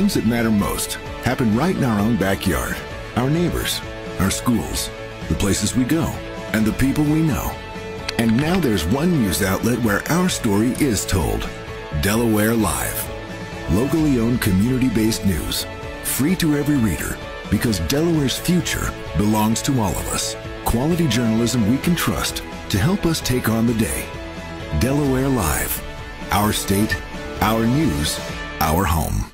things that matter most happen right in our own backyard. Our neighbors, our schools, the places we go, and the people we know. And now there's one news outlet where our story is told. Delaware Live. Locally owned, community-based news. Free to every reader, because Delaware's future belongs to all of us. Quality journalism we can trust to help us take on the day. Delaware Live. Our state, our news, our home.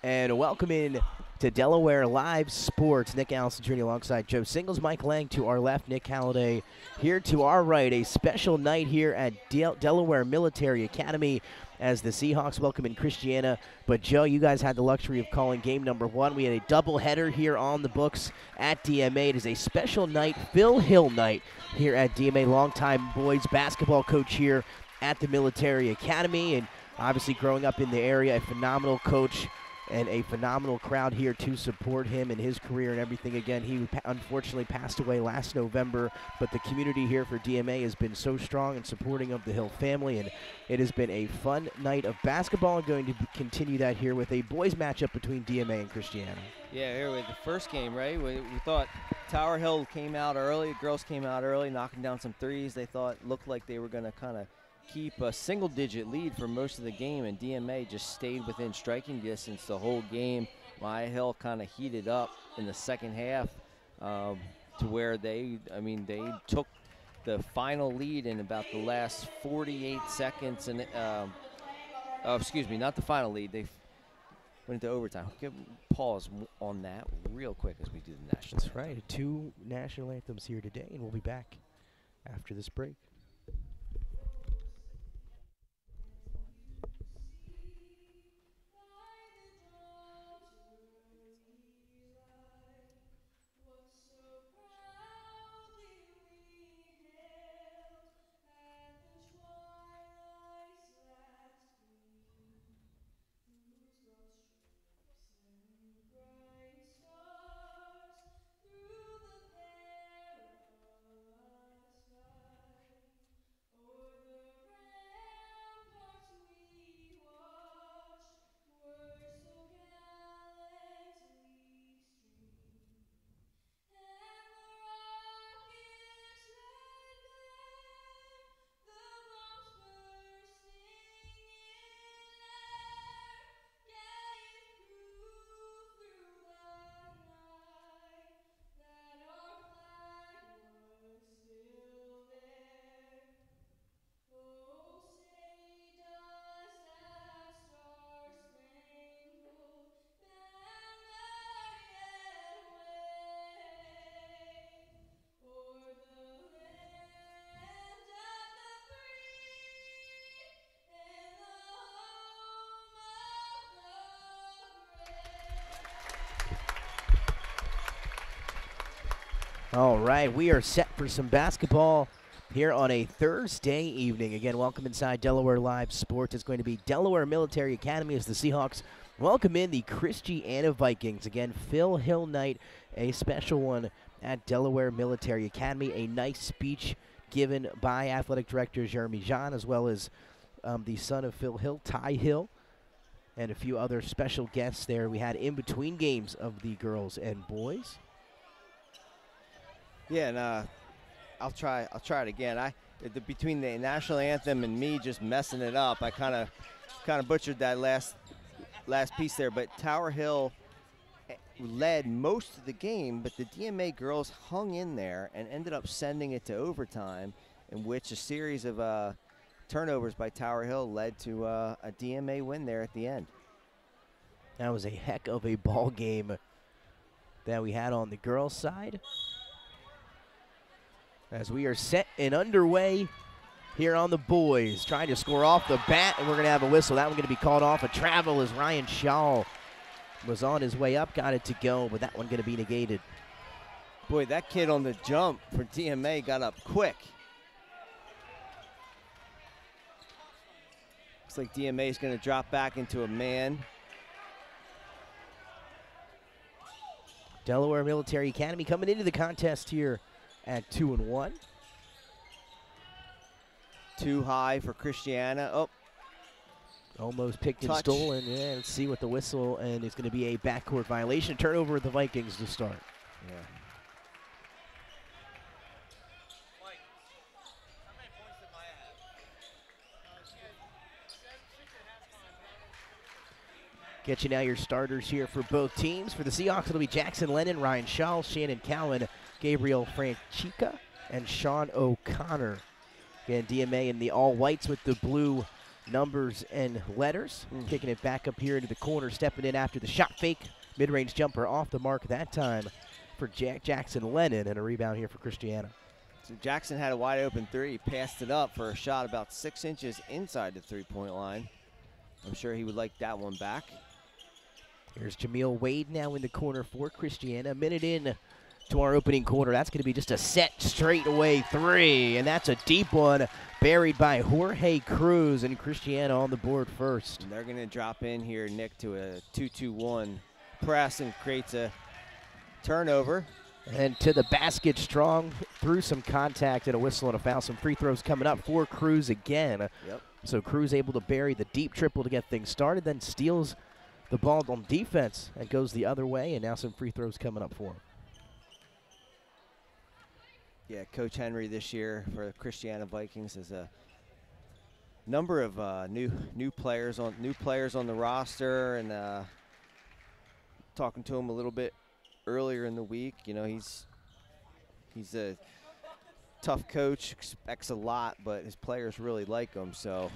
And welcome in to Delaware Live Sports. Nick Allison Jr. alongside Joe Singles, Mike Lang to our left, Nick Halliday here to our right. A special night here at Delaware Military Academy as the Seahawks welcome in Christiana. But Joe, you guys had the luxury of calling game number one. We had a doubleheader here on the books at DMA. It is a special night, Phil Hill night here at DMA, longtime boys basketball coach here at the Military Academy. And obviously growing up in the area, a phenomenal coach and a phenomenal crowd here to support him in his career and everything. Again, he unfortunately passed away last November, but the community here for DMA has been so strong and supporting of the Hill family, and it has been a fun night of basketball. I'm going to continue that here with a boys matchup between DMA and Christiana. Yeah, here with the first game, right? We thought Tower Hill came out early, girls came out early, knocking down some threes. They looked like they were going to kind of keep a single-digit lead for most of the game, and DMA just stayed within striking distance the whole game. Maya Hill kind of heated up in the second half to where they took the final lead in about the last 48 seconds. And excuse me, not the final lead. They went into overtime. Pause on that real quick as we do the national anthem. That's right. 2 national anthems here today, and we'll be back after this break. All right, we are set for some basketball here on a Thursday evening. Again, welcome inside Delaware Live Sports. It's going to be Delaware Military Academy as the Seahawks welcome in the Christiana Vikings. Again, Phil Hill night, a special one at Delaware Military Academy. A nice speech given by Athletic Director Jeremy Jean, as well as the son of Phil Hill, Ty Hill, and a few other special guests there. We had in between games of the girls and boys. Yeah, and I'll try it again. Between the national anthem and me just messing it up, I kind of butchered that last piece there. But Tower Hill led most of the game, but the DMA girls hung in there and ended up sending it to overtime, in which a series of turnovers by Tower Hill led to a DMA win there at the end. That was a heck of a ball game that we had on the girls' side, as we are set and underway here on the boys. Trying to score off the bat, and we're going to have a whistle. That one going to be called off. A travel as Ryan Shaw was on his way up, got it to go, but that one going to be negated. Boy, that kid on the jump for DMA got up quick. Looks like DMA is going to drop back into a man. Delaware Military Academy coming into the contest here at 2-1. Too high for Christiana. Oh. Almost picked and Touch. stolen. Yeah, let's see what the whistle, and it's going to be a backcourt violation. Turnover with the Vikings to start. Yeah. Get you now your starters here for both teams. For the Seahawks, it'll be Jackson Lennon, Ryan Shaw, Shannon Cowan, Gabriel Franchica, and Sean O'Connor. Again, DMA in the all-whites with the blue numbers and letters. Kicking it back up here into the corner, stepping in after the shot fake. Mid-range jumper off the mark that time for Jackson Lennon, and a rebound here for Christiana. So Jackson had a wide open three. He passed it up for a shot about 6 inches inside the three-point line. I'm sure he would like that one back. Here's Jameel Wade now in the corner for Christiana. A minute in to our opening quarter. That's going to be just a set straightaway three, and that's a deep one buried by Jorge Cruz, and Christiana on the board first. And they're going to drop in here, Nick, to a 2-2-1 press and creates a turnover. And to the basket strong, through some contact and a whistle and a foul. Some free throws coming up for Cruz again. Yep. So Cruz able to bury the deep triple to get things started, then steals the ball on defense and goes the other way, and now some free throws coming up for him. Yeah, Coach Henry this year for the Christiana Vikings has a number of new players on the roster, and talking to him a little bit earlier in the week. You know, he's a tough coach, expects a lot, but his players really like him. So,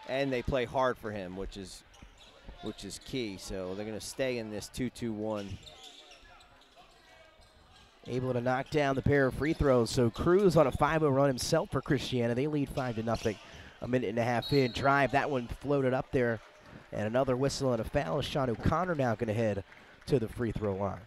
and they play hard for him, which is key. So they're going to stay in this 2-2-1. Able to knock down the pair of free throws. So Cruz on a 5-0 run himself for Christiana. They lead 5-0. A minute and a half in. Drive, that one floated up there. And another whistle and a foul. Sean O'Connor now going to head to the free throw line.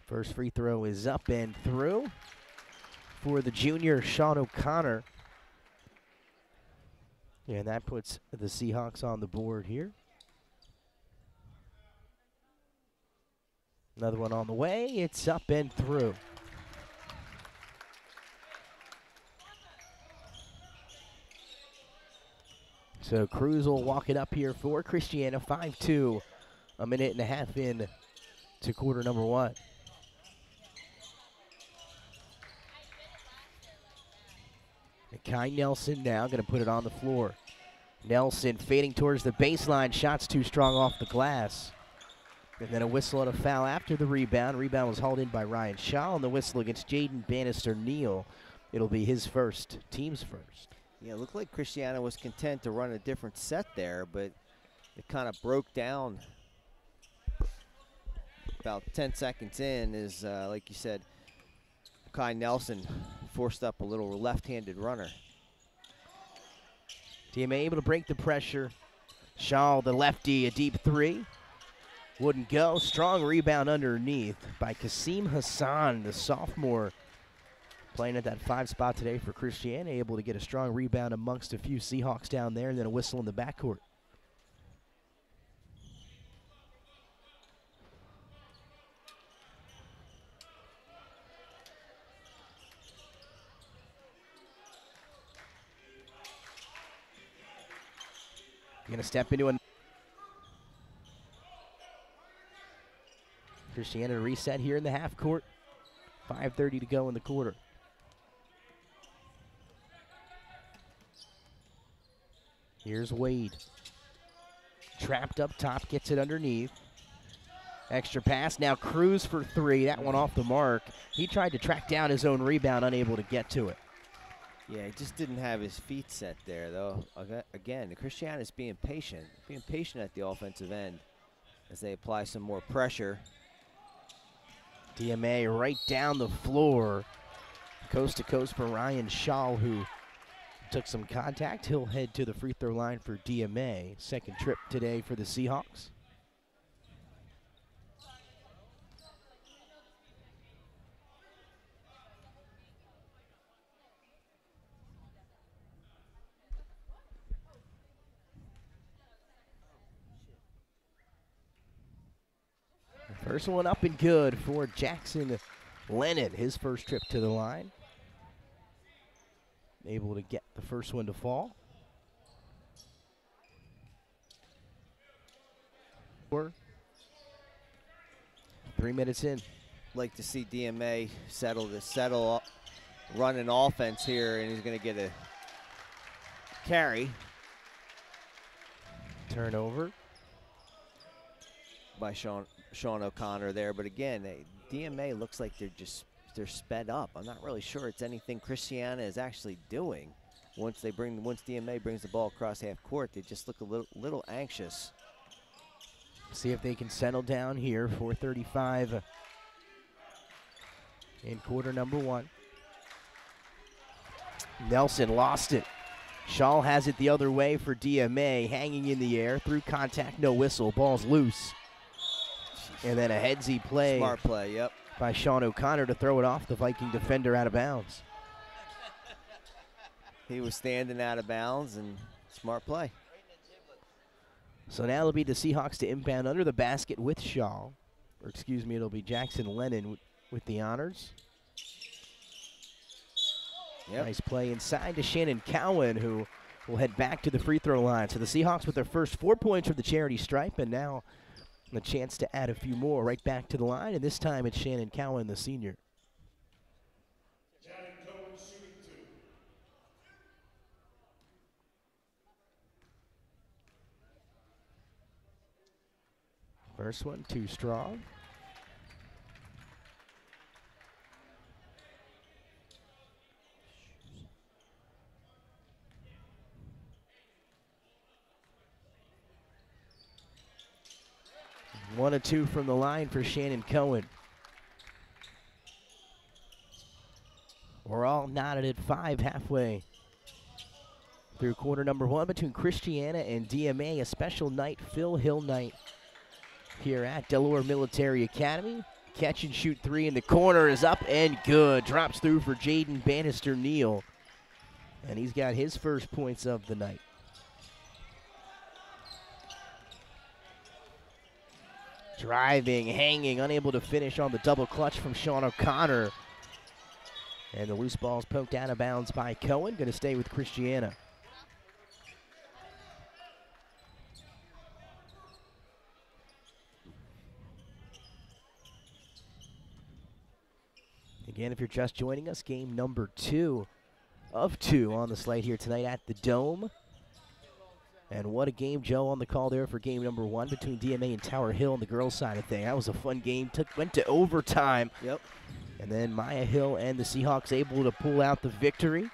First free throw is up and through for the junior Sean O'Connor. And that puts the Seahawks on the board here. Another one on the way. It's up and through. So Cruz will walk it up here for Christiana. 5-2. A minute and a half in to quarter number one. Kai Nelson now going to put it on the floor. Nelson fading towards the baseline. Shots too strong off the glass. And then a whistle and a foul after the rebound. Rebound was hauled in by Ryan Shaw, and the whistle against Jaden Bannister-Neal. It'll be his first, team's first. Yeah, it looked like Christiana was content to run a different set there, but it kind of broke down about 10 seconds in as, like you said, Kai Nelson forced up a little left-handed runner. DMA able to break the pressure. Shaw, the lefty, a deep three. Wouldn't go. Strong rebound underneath by Kasim Hassan, the sophomore, playing at that 5 spot today for Christiana, able to get a strong rebound amongst a few Seahawks down there, and then a whistle in the backcourt. Going to step into a Christiana reset here in the half court. 5:30 to go in the quarter. Here's Wade. Trapped up top, gets it underneath. Extra pass, now Cruz for three. That one off the mark. He tried to track down his own rebound, unable to get to it. Yeah, he just didn't have his feet set there, though. Again, Christiana is being patient at the offensive end as they apply some more pressure. DMA right down the floor. Coast to coast for Ryan Shaw, who took some contact. He'll head to the free throw line for DMA. Second trip today for the Seahawks. First one up and good for Jackson Lennon, his first trip to the line. Able to get the first one to fall. 3 minutes in. Like to see DMA settle up, run an offense here, and he's going to get a carry. Turnover By Sean O'Connor there, but again, DMA looks like they're sped up. I'm not really sure it's anything Christiana is actually doing. Once DMA brings the ball across half court, they just look a little anxious. See if they can settle down here. 4:35 in quarter number one. Nelson lost it. Shaw has it the other way for DMA, hanging in the air, through contact, no whistle, ball's loose. And then a headsy play. Smart play, yep. By Sean O'Connor to throw it off the Viking defender out of bounds. He was standing out of bounds, and smart play. So now it'll be the Seahawks to inbound under the basket with Shaw. Or excuse me, it'll be Jackson Lennon with the honors. Yep. Nice play inside to Shannon Cowan, who will head back to the free throw line. So the Seahawks with their first 4 points from the charity stripe, and now a chance to add a few more right back to the line, and this time it's Shannon Cowan, the senior. First one, too strong. One and two from the line for Shannon Cohen. We're all knotted at 5 halfway through quarter number one between Christiana and DMA, a special night, Phil Hill night here at Delaware Military Academy. Catch and shoot three in the corner is up and good. Drops through for Jaden Bannister-Neal, and he's got his first points of the night. Driving, hanging, unable to finish on the double clutch from Sean O'Connor. And the loose ball's poked out of bounds by Cohen. Going to stay with Christiana. Again, if you're just joining us, game number 2 of 2 on the slate here tonight at the Dome. And what a game, Joe, on the call there for game number 1 between DMA and Tower Hill on the girls' side of things. That was a fun game. Went to overtime. Yep. And then Maya Hill and the Seahawks able to pull out the victory.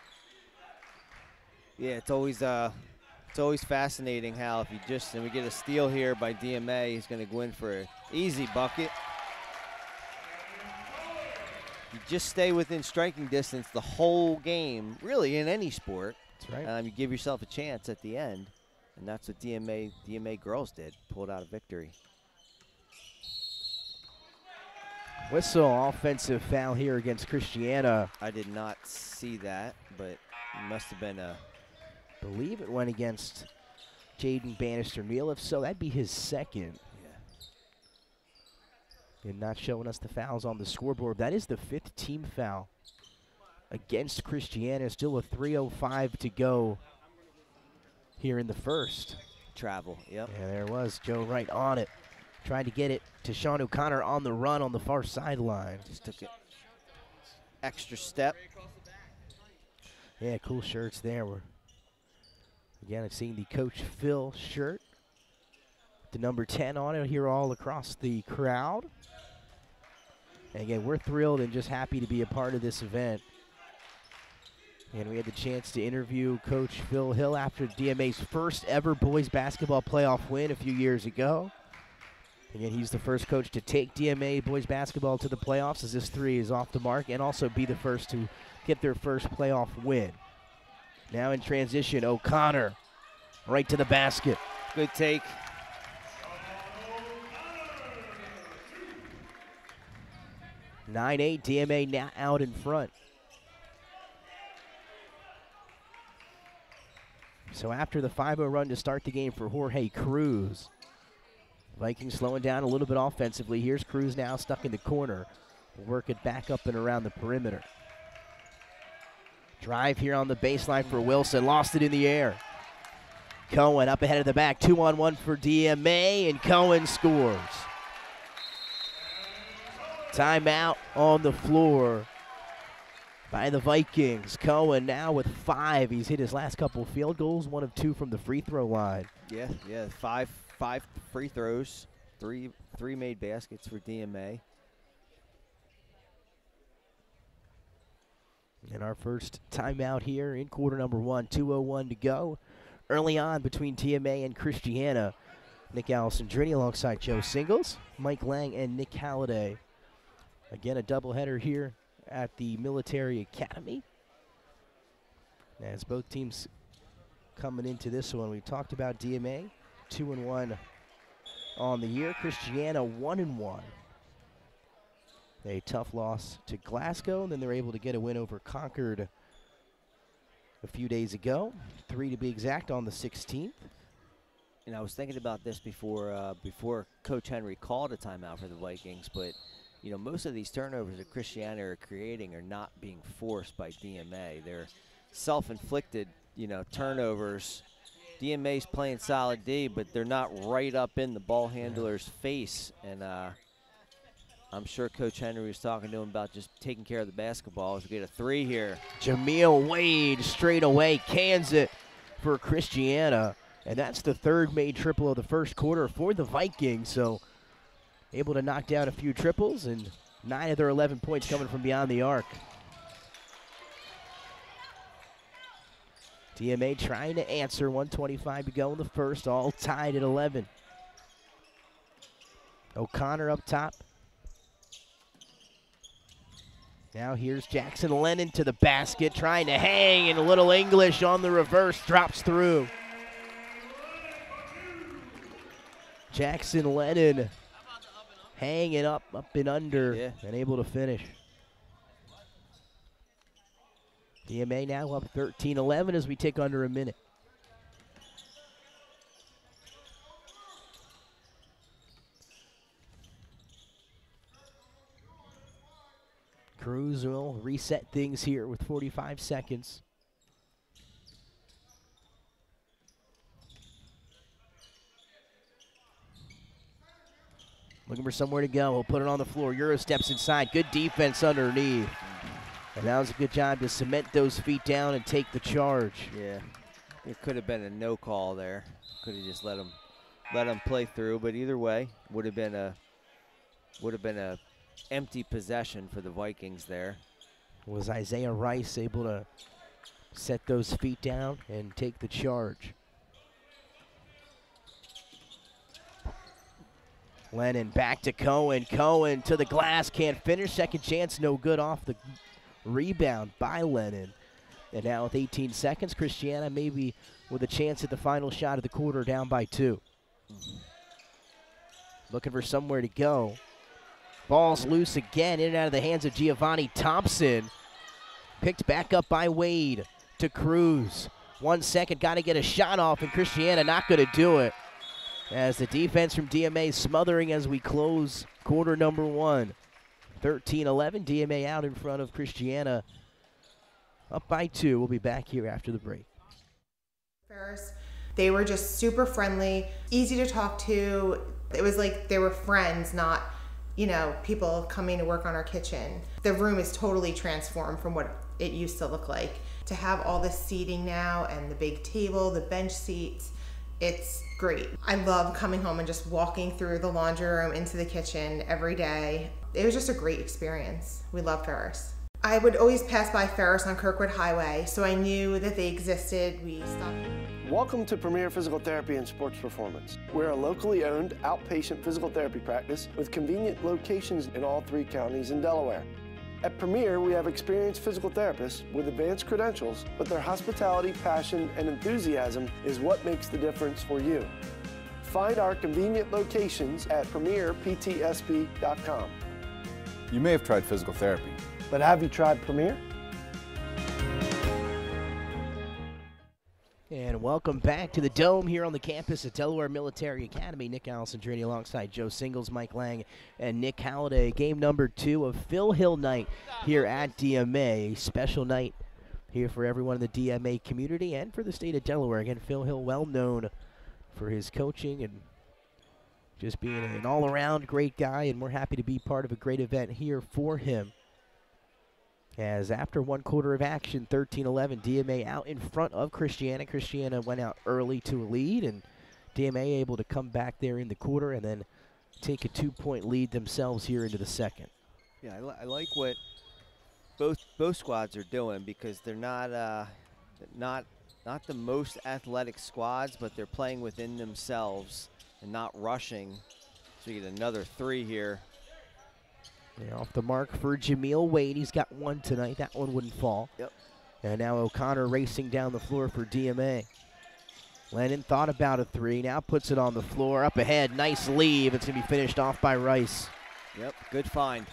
Yeah, it's always fascinating how if we get a steal here by DMA, he's going to go in for an easy bucket. You just stay within striking distance the whole game, really in any sport. That's right. You give yourself a chance at the end. And that's what DMA girls did, pulled out a victory. Whistle, offensive foul here against Christiana. I did not see that, but it must have been a... I believe it went against Jaden Bannister-Neal. If so, that'd be his second. Yeah. And not showing us the fouls on the scoreboard. That is the 5th team foul against Christiana. Still a 3:05 to go here in the first. Travel, yep. Yeah, there was Joe right on it. Tried to get it to Sean O'Connor on the run on the far sideline. Just took it extra step. Yeah, cool shirts there. Again, I'm seeing the Coach Phil shirt. The number 10 on it here all across the crowd. And again, we're thrilled and just happy to be a part of this event. And we had the chance to interview Coach Phil Hill after DMA's first ever boys basketball playoff win a few years ago. Again, he's the first coach to take DMA boys basketball to the playoffs, as this 3 is off the mark, and also be the first to get their first playoff win. Now in transition, O'Connor right to the basket. Good take. (9-8), DMA now out in front. So after the 5-0 run to start the game for Jorge Cruz, Vikings slowing down a little bit offensively. Here's Cruz now stuck in the corner. Work it back up and around the perimeter. Drive here on the baseline for Wilson. Lost it in the air. Cohen up ahead of the back. 2-on-1 for DMA, and Cohen scores. Timeout on the floor by the Vikings. Cohen now with 5. He's hit his last couple of field goals, 1 of 2 from the free throw line. Yeah, 5 free throws, three made baskets for DMA. And our first timeout here in quarter number 1, 2:01 to go. Early on between DMA and Christiana. Nick Alessandrini alongside Joe Singles, Mike Lang, and Nick Halliday. Again, a doubleheader here at the Military Academy. As both teams coming into this one, we talked about DMA, 2-1 on the year. Christiana, 1-1. A tough loss to Glasgow, and then they're able to get a win over Concord a few days ago, 3 to be exact, on the 16th. And I was thinking about this before Coach Henry called a timeout for the Vikings, but you know, most of these turnovers that Christiana are creating are not being forced by DMA. They're self-inflicted, you know, turnovers. DMA's playing solid D, but they're not right up in the ball handler's face. And I'm sure Coach Henry was talking to him about just taking care of the basketball. As we get a 3 here. Jameel Wade straight away cans it for Christiana. And that's the 3rd made triple of the first quarter for the Vikings. So able to knock down a few triples, and 9 of their 11 points coming from beyond the arc. DMA trying to answer, 1:25 to go in the first, all tied at 11. O'Connor up top. Now here's Jackson Lennon to the basket, trying to hang, and a little English on the reverse, drops through. Jackson Lennon hanging up and under, and able to finish. DMA now up 13-11 as we tick under a minute. Cruz will reset things here with 45 seconds. Looking for somewhere to go. He'll put it on the floor. Euro steps inside. Good defense underneath. And that was a good job to cement those feet down and take the charge. Yeah, it could have been a no call there. Could have just let him play through. But either way, would have been a empty possession for the Vikings there. Was Isaiah Rice able to set those feet down and take the charge? Lennon back to Cohen. Cohen to the glass, can't finish. Second chance, no good off the rebound by Lennon. And now with 18 seconds, Christiana maybe with a chance at the final shot of the quarter, down by 2. Looking for somewhere to go. Ball's loose again, in and out of the hands of Giovanni Thompson. Picked back up by Wade to Cruz. 1 second, got to get a shot off, and Christiana not going to do it. As the defense from DMA smothering as we close quarter number 1. 13-11, DMA out in front of Christiana, up by 2. We'll be back here after the break. Ferris, they were just super friendly, easy to talk to. It was like they were friends, not, you know, people coming to work on our kitchen. The room is totally transformed from what it used to look like. To have all this seating now and the big table, the bench seats, it's great. I love coming home and just walking through the laundry room into the kitchen every day. It was just a great experience. We love Ferris. I would always pass by Ferris on Kirkwood Highway, so I knew that they existed. We stopped. Welcome to Premier Physical Therapy and Sports Performance. We're a locally owned outpatient physical therapy practice with convenient locations in all 3 counties in Delaware. At Premier, we have experienced physical therapists with advanced credentials, but their hospitality, passion, and enthusiasm is what makes the difference for you. Find our convenient locations at premierptsp.com. You may have tried physical therapy, but have you tried Premier? And welcome back to the Dome here on the campus at Delaware Military Academy. Nick Alessandrini alongside Joe Singles, Mike Lang, and Nick Halliday. Game number 2 of Phil Hill night here at DMA. A special night here for everyone in the DMA community and for the state of Delaware. Again, Phil Hill, well known for his coaching and just being an all-around great guy, and we're happy to be part of a great event here for him. As after 1 quarter of action, 13-11, DMA out in front of Christiana. Christiana went out early to a lead, and DMA able to come back there in the quarter and then take a 2-point lead themselves here into the second. Yeah, I like what both squads are doing, because they're not the most athletic squads, but they're playing within themselves and not rushing. So you get another 3 here. Yeah, off the mark for Jameel Wade. He's got 1 tonight. That one wouldn't fall. Yep. And now O'Connor racing down the floor for DMA. Lennon thought about a 3, now puts it on the floor. Up ahead, nice leave. It's going to be finished off by Rice. Yep, good find.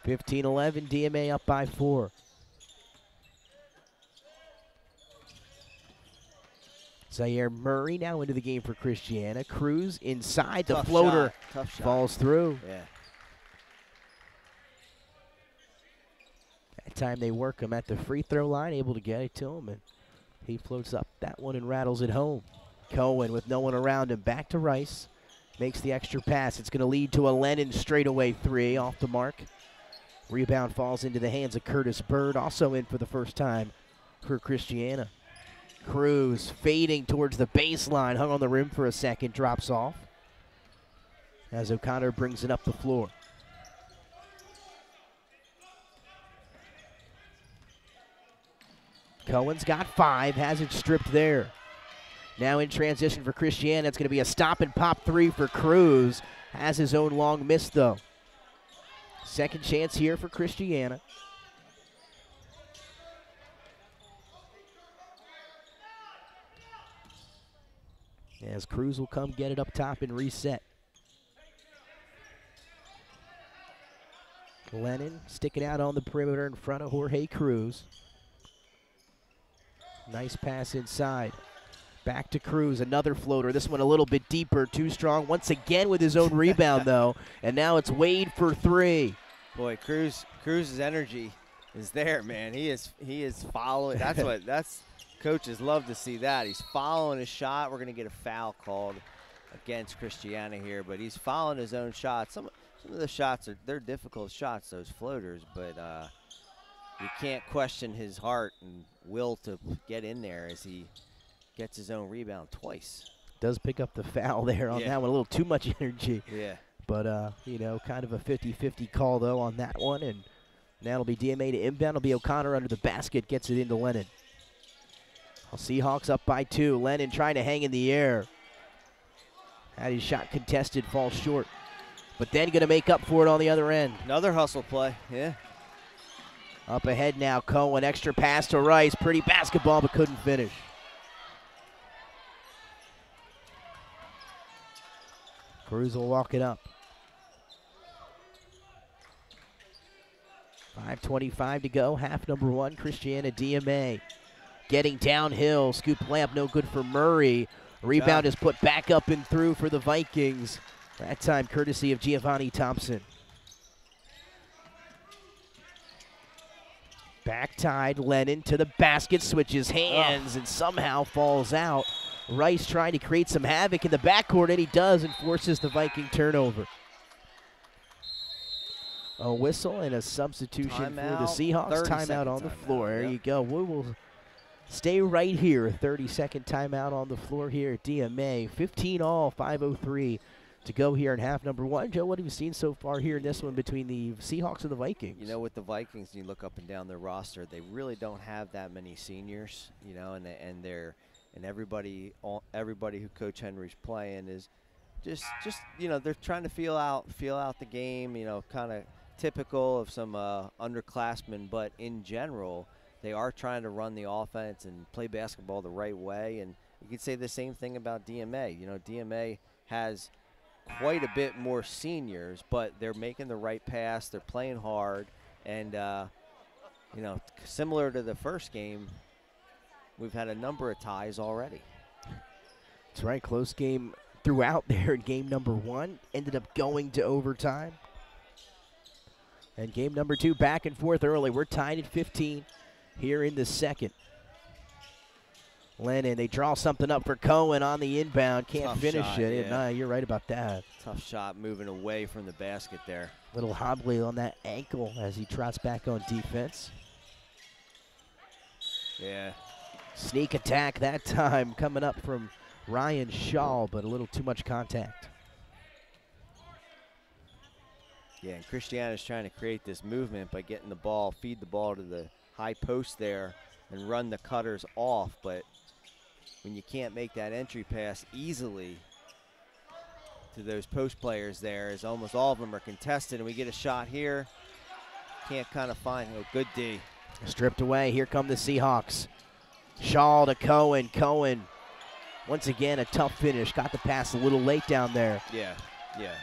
15-11, DMA up by 4. Zaire Murray now into the game for Christiana. Cruz inside, the floater Tough shot. falls through. Yeah. That time they work him at the free throw line, able to get it to him, and he floats up that one and rattles it home. Cohen with no one around him, back to Rice. Makes the extra pass. It's going to lead to a Lennon straightaway 3 off the mark. Rebound falls into the hands of Curtis Bird, also in for the first time for Christiana. Cruz fading towards the baseline, hung on the rim for a second, drops off as O'Connor brings it up the floor. Cohen's got 5, has it stripped there. Now in transition for Christiana, it's going to be a stop and pop 3 for Cruz. Has his own long miss though. Second chance here for Christiana. As Cruz will come get it up top and reset. Lennon sticking out on the perimeter in front of Jorge Cruz. Nice pass inside. Back to Cruz, another floater. This one a little bit deeper, too strong. Once again with his own rebound, though. And now it's Wade for 3. Boy, Cruz's energy is there, man. He is following. That's coaches love to see that. He's following his shot. We're going to get a foul called against Christiana here, but he's following his own shot. Some of the shots they're difficult shots, those floaters, but you can't question his heart and will to get in there as he gets his own rebound twice. Does pick up the foul there on that one. A little too much energy. Yeah. But, you know, kind of a 50-50 call, though, on that one. And now it'll be DMA to inbound. It'll be O'Connor under the basket, gets it into Lennon. Seahawks up by 2. Lennon trying to hang in the air. Had his shot contested, falls short. But then going to make up for it on the other end. Another hustle play, yeah. Up ahead now, Cohen. Extra pass to Rice. Pretty basketball, but couldn't finish. Cruz will walk it up. 5:25 to go. Half number 1, Christiana DMA. Getting downhill. Scoop layup, no good for Murray. Rebound is put back up and through for the Vikings. That time courtesy of Giovanni Thompson. Back tied, Lennon to the basket, switches hands and somehow falls out. Rice trying to create some havoc in the backcourt, and he does, and forces the Viking turnover. A whistle and a substitution for the Seahawks. Timeout on the floor. There you go. We will stay right here. 30-second timeout on the floor here at DMA. 15-all, 5:03 to go here in half number 1. Joe, what have you seen so far here in this one between the Seahawks and the Vikings? You know, with the Vikings, you look up and down their roster, they really don't have that many seniors, you know, and everybody who Coach Henry's playing is just you know, they're trying to feel out the game, you know, kind of typical of some underclassmen, but in general, they are trying to run the offense and play basketball the right way. And you could say the same thing about DMA. You know, DMA has quite a bit more seniors, but they're making the right pass. They're playing hard, and You know, similar to the first game, we've had a number of ties already. That's right, close game throughout there in game number 1. Ended up going to overtime. And game number 2 back and forth early. We're tied at 15 here in the second. Lennon, they draw something up for Cohen on the inbound. Can't Tough finish shot, it. yeah. Nah, you're right about that. Tough shot moving away from the basket there. Little hobbly on that ankle as he trots back on defense. Yeah. Sneak attack that time coming up from Ryan Shaw, but a little too much contact. Yeah, and Christiana's trying to create this movement by getting the ball, feed the ball to the high post there and run the cutters off, but when you can't make that entry pass easily to those post players there, as almost all of them are contested, and we get a shot here. Can't kind of find a good D. Stripped away. Here come the Seahawks. Shaw to Cohen. Cohen, once again, a tough finish. Got the pass a little late down there. Yeah, yeah.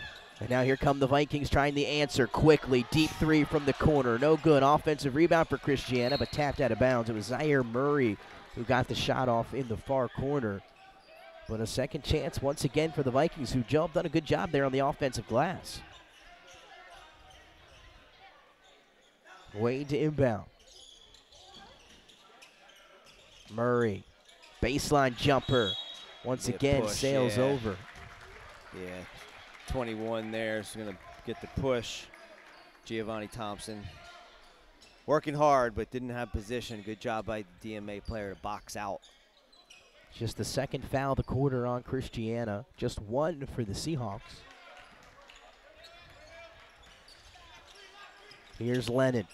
And now here come the Vikings trying the answer quickly. Deep 3 from the corner. No good. Offensive rebound for Christiana, but tapped out of bounds. It was Zaire Murray who got the shot off in the far corner. But a second chance once again for the Vikings, who done a good job there on the offensive glass. Wade to inbound. Murray, baseline jumper. Once Good again, push, sails yeah. over. Yeah, 21 there is going to get the push. Giovanni Thompson working hard, but didn't have position. Good job by the DMA player to box out. Just the second foul of the quarter on Christiana. Just 1 for the Seahawks. Here's Lennon.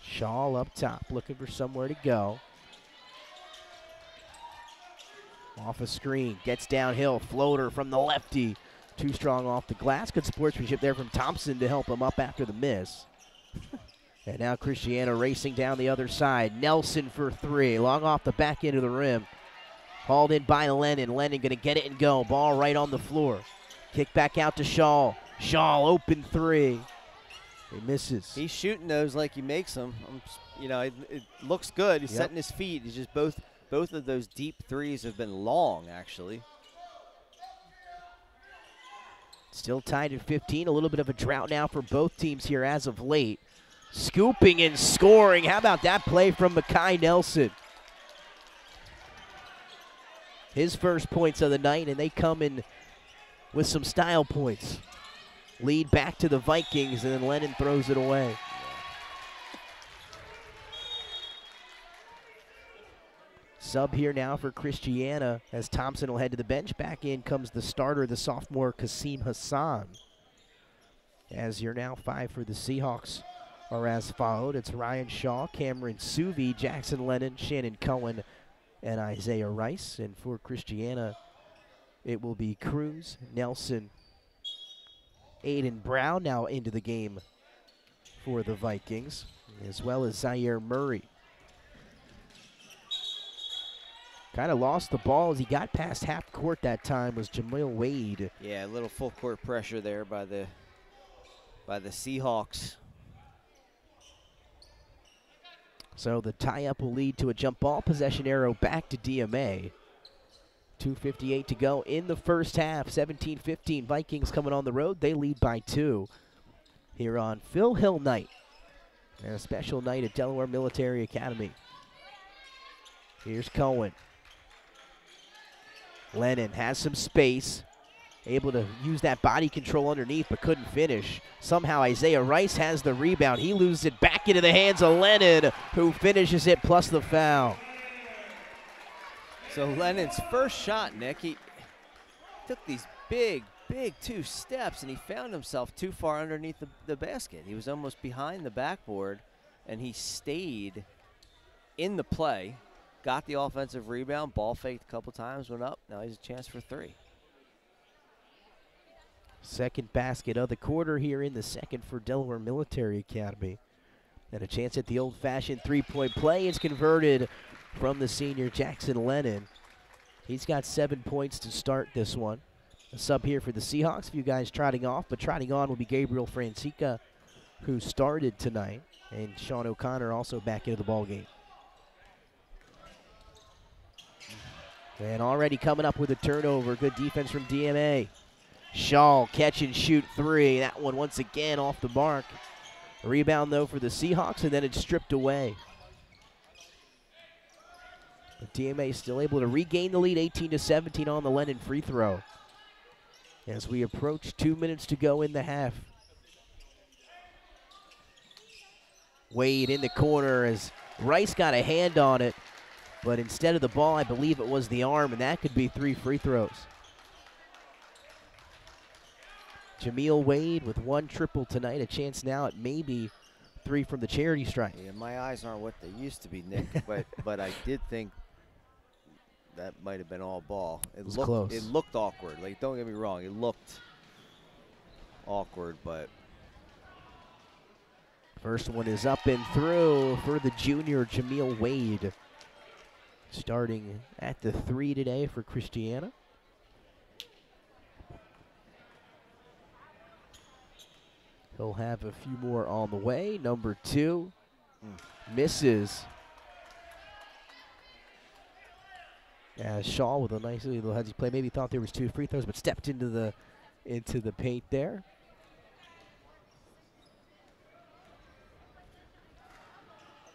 Shaw up top, looking for somewhere to go. Off a screen, gets downhill, floater from the lefty. Too strong off the glass. Good sportsmanship there from Thompson to help him up after the miss. And now Christiana racing down the other side. Nelson for 3, long off the back end of the rim. Hauled in by Lennon. Lennon going to get it and go. Ball right on the floor. Kick back out to Shaw. Shaw open 3. He misses. He's shooting those like he makes them. You know, it looks good. He's setting his feet. He's just both of those deep threes have been long, actually. Still tied at 15. A little bit of a drought now for both teams here as of late. Scooping and scoring. How about that play from Mekhi Nelson? His first points of the night, and they come in with some style points. Lead back to the Vikings, and then Lennon throws it away. Sub here now for Christiana as Thompson will head to the bench. Back in comes the starter, the sophomore Kasim Hassan. As you're now 5 for the Seahawks are as followed. It's Ryan Shaw, Cameron Suvi, Jackson Lennon, Shannon Cohen, and Isaiah Rice. And for Christiana, it will be Cruz, Nelson, Aiden Brown now into the game for the Vikings, as well as Zaire Murray. Kind of lost the ball as he got past half court that time was Jamil Wade. Yeah, a little full court pressure there by the Seahawks. So the tie-up will lead to a jump ball possession arrow back to DMA. 2:58 to go in the first half. 17-15. Vikings coming on the road. They lead by 2 here on Phil Hill night. And a special night at Delaware Military Academy. Here's Cohen. Lennon has some space. Able to use that body control underneath, but couldn't finish. Somehow Isaiah Rice has the rebound. He loses it back into the hands of Lennon, who finishes it plus the foul. So Lennon's first shot, Nick, he took these big 2 steps, and he found himself too far underneath the basket. He was almost behind the backboard, and he stayed in the play, got the offensive rebound, ball faked a couple times, went up. Now he's a chance for 3. Second basket of the quarter here in the second for Delaware Military Academy. And a chance at the old-fashioned three-point play. It's converted from the senior Jackson Lennon. He's got 7 points to start this one. A sub here for the Seahawks. A few guys trotting off, but trotting on will be Gabriel Francica, who started tonight, and Sean O'Connor also back into the ballgame. And already coming up with a turnover. Good defense from DMA. Shaw catch and shoot three. That one once again off the mark. A rebound though for the Seahawks, and then it's stripped away. But DMA still able to regain the lead, 18-17 on the Lennon free throw. As we approach 2 minutes to go in the half. Wade in the corner as Rice got a hand on it, but instead of the ball, I believe it was the arm, and that could be 3 free throws. Jameel Wade with 1 triple tonight, a chance now at maybe 3 from the charity stripe. Yeah, my eyes aren't what they used to be, Nick, but I did think that might have been all ball. It was close. It looked awkward. Like, don't get me wrong, it looked awkward, but. First one is up and through for the junior Jameel Wade. Starting at the 3 today for Christiana. He'll have a few more on the way. Number 2 misses. As Shaw with a nice little headsy play. Maybe thought there was 2 free throws, but stepped into the paint there.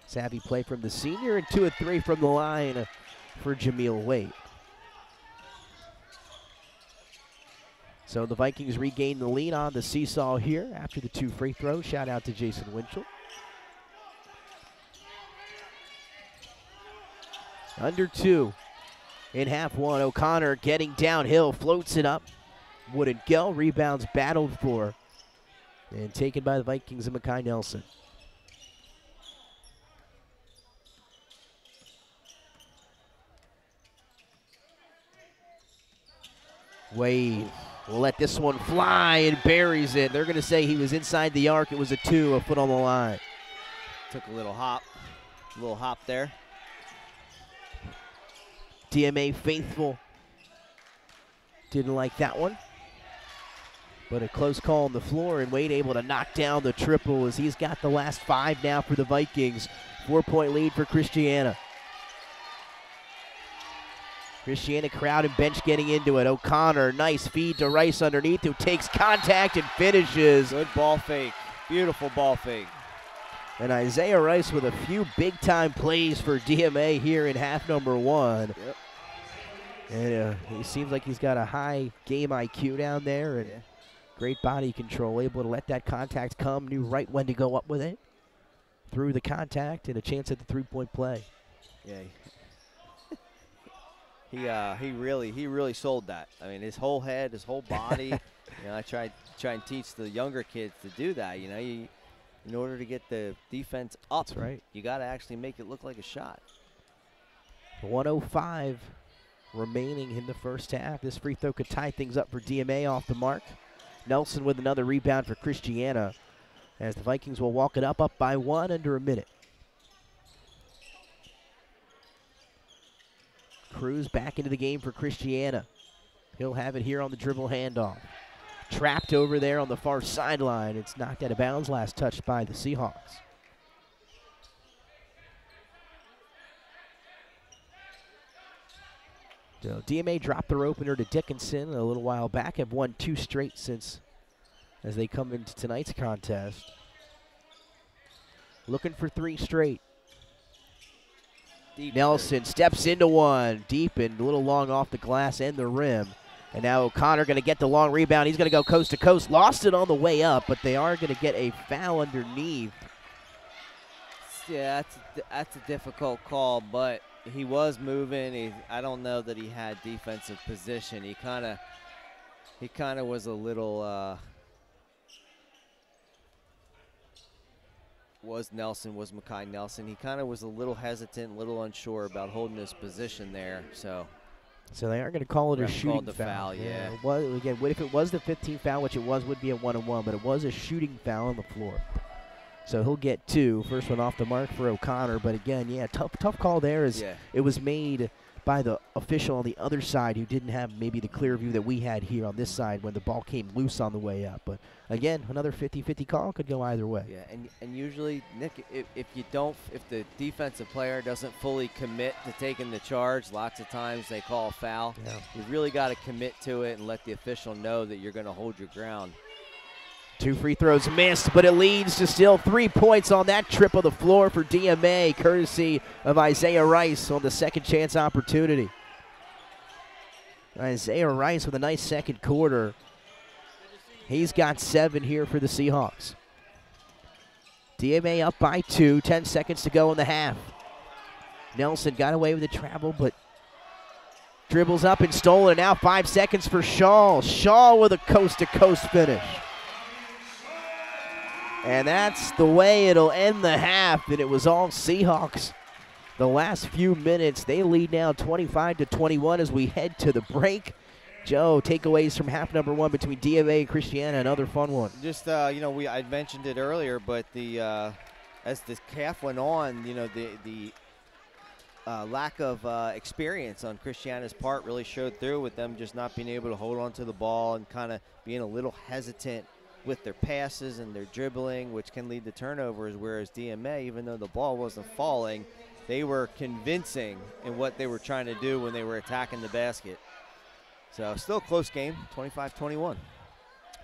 Savvy play from the senior, and 2 of 3 from the line for Jameel Wade. So the Vikings regain the lead on the seesaw here after the 2 free throws. Shout out to Jason Winchell. Under 2 in half one. O'Connor getting downhill, floats it up. Wouldn't go. Rebounds battled for and taken by the Vikings and Makai Nelson. Wade will let this one fly and buries it. They're going to say he was inside the arc. It was a 2, a foot on the line. Took a little hop there. DMA faithful didn't like that one. But a close call on the floor, and Wade able to knock down the triple as he's got the last 5 now for the Vikings. 4-point lead for Christiana. Christiana crowd and bench getting into it. O'Connor, nice feed to Rice underneath, who takes contact and finishes. Good ball fake. Beautiful ball fake. And Isaiah Rice with a few big-time plays for DMA here in half number 1. Yep. And he seems like he's got a high game IQ down there and great body control, able to let that contact come, knew right when to go up with it. Through the contact and a chance at the 3-point play. Yeah. He really sold that. I mean, his whole head, his whole body. You know, I try and teach the younger kids to do that. You know, in order to get the defense up, that's right, you got to actually make it look like a shot. 1:05 remaining in the first half. This free throw could tie things up for DMA off the mark. Nelson with another rebound for Christiana, as the Vikings will walk it up by 1 under a minute. Cruz back into the game for Christiana. He'll have it here on the dribble handoff. Trapped over there on the far sideline. It's knocked out of bounds, last touched by the Seahawks. So DMA dropped their opener to Dickinson a little while back. Have won 2 straight since as they come into tonight's contest. Looking for 3 straight. Deep Nelson steps into one, deep and a little long off the glass and the rim. And now O'Connor going to get the long rebound. He's going to go coast to coast. Lost it on the way up, but they are going to get a foul underneath. Yeah, that's a difficult call, but he was moving. I don't know that he had defensive position. He kind of was a little. Was Makai Nelson. He kind of was a little hesitant, a little unsure about holding his position there. So they are going to call it a shooting foul. Yeah. It was, again, if it was the 15th foul, which it would be a 1-on-1, but it was a shooting foul on the floor. So he'll get 2. First one off the mark for O'Connor, but again, tough call there as it was made by the official on the other side who didn't have maybe the clear view that we had here on this side when the ball came loose on the way up. But again, another 50-50 call could go either way. Yeah, and usually, Nick, if the defensive player doesn't fully commit to taking the charge, lots of times they call a foul. Yeah. You've really got to commit to it and let the official know that you're going to hold your ground. 2 free throws missed, but it leads to still 3 points on that trip of the floor for DMA, courtesy of Isaiah Rice on the second chance opportunity. Isaiah Rice with a nice second quarter. He's got 7 here for the Seahawks. DMA up by 2, 10 seconds to go in the half. Nelson got away with the travel, but dribbles up and stole it. Now 5 seconds for Shaw. Shaw with a coast-to-coast finish. And that's the way it'll end the half, and it was all Seahawks. The last few minutes, they lead now 25-21 as we head to the break. Joe, takeaways from half number 1 between DMA and Christiana, another fun one. Just, I mentioned it earlier, but as this half went on, the lack of experience on Christiana's part really showed through with them just not being able to hold on to the ball and kind of being a little hesitant with their passes and their dribbling, which can lead to turnovers, whereas DMA, even though the ball wasn't falling, they were convincing in what they were trying to do when they were attacking the basket. So still a close game, 25-21.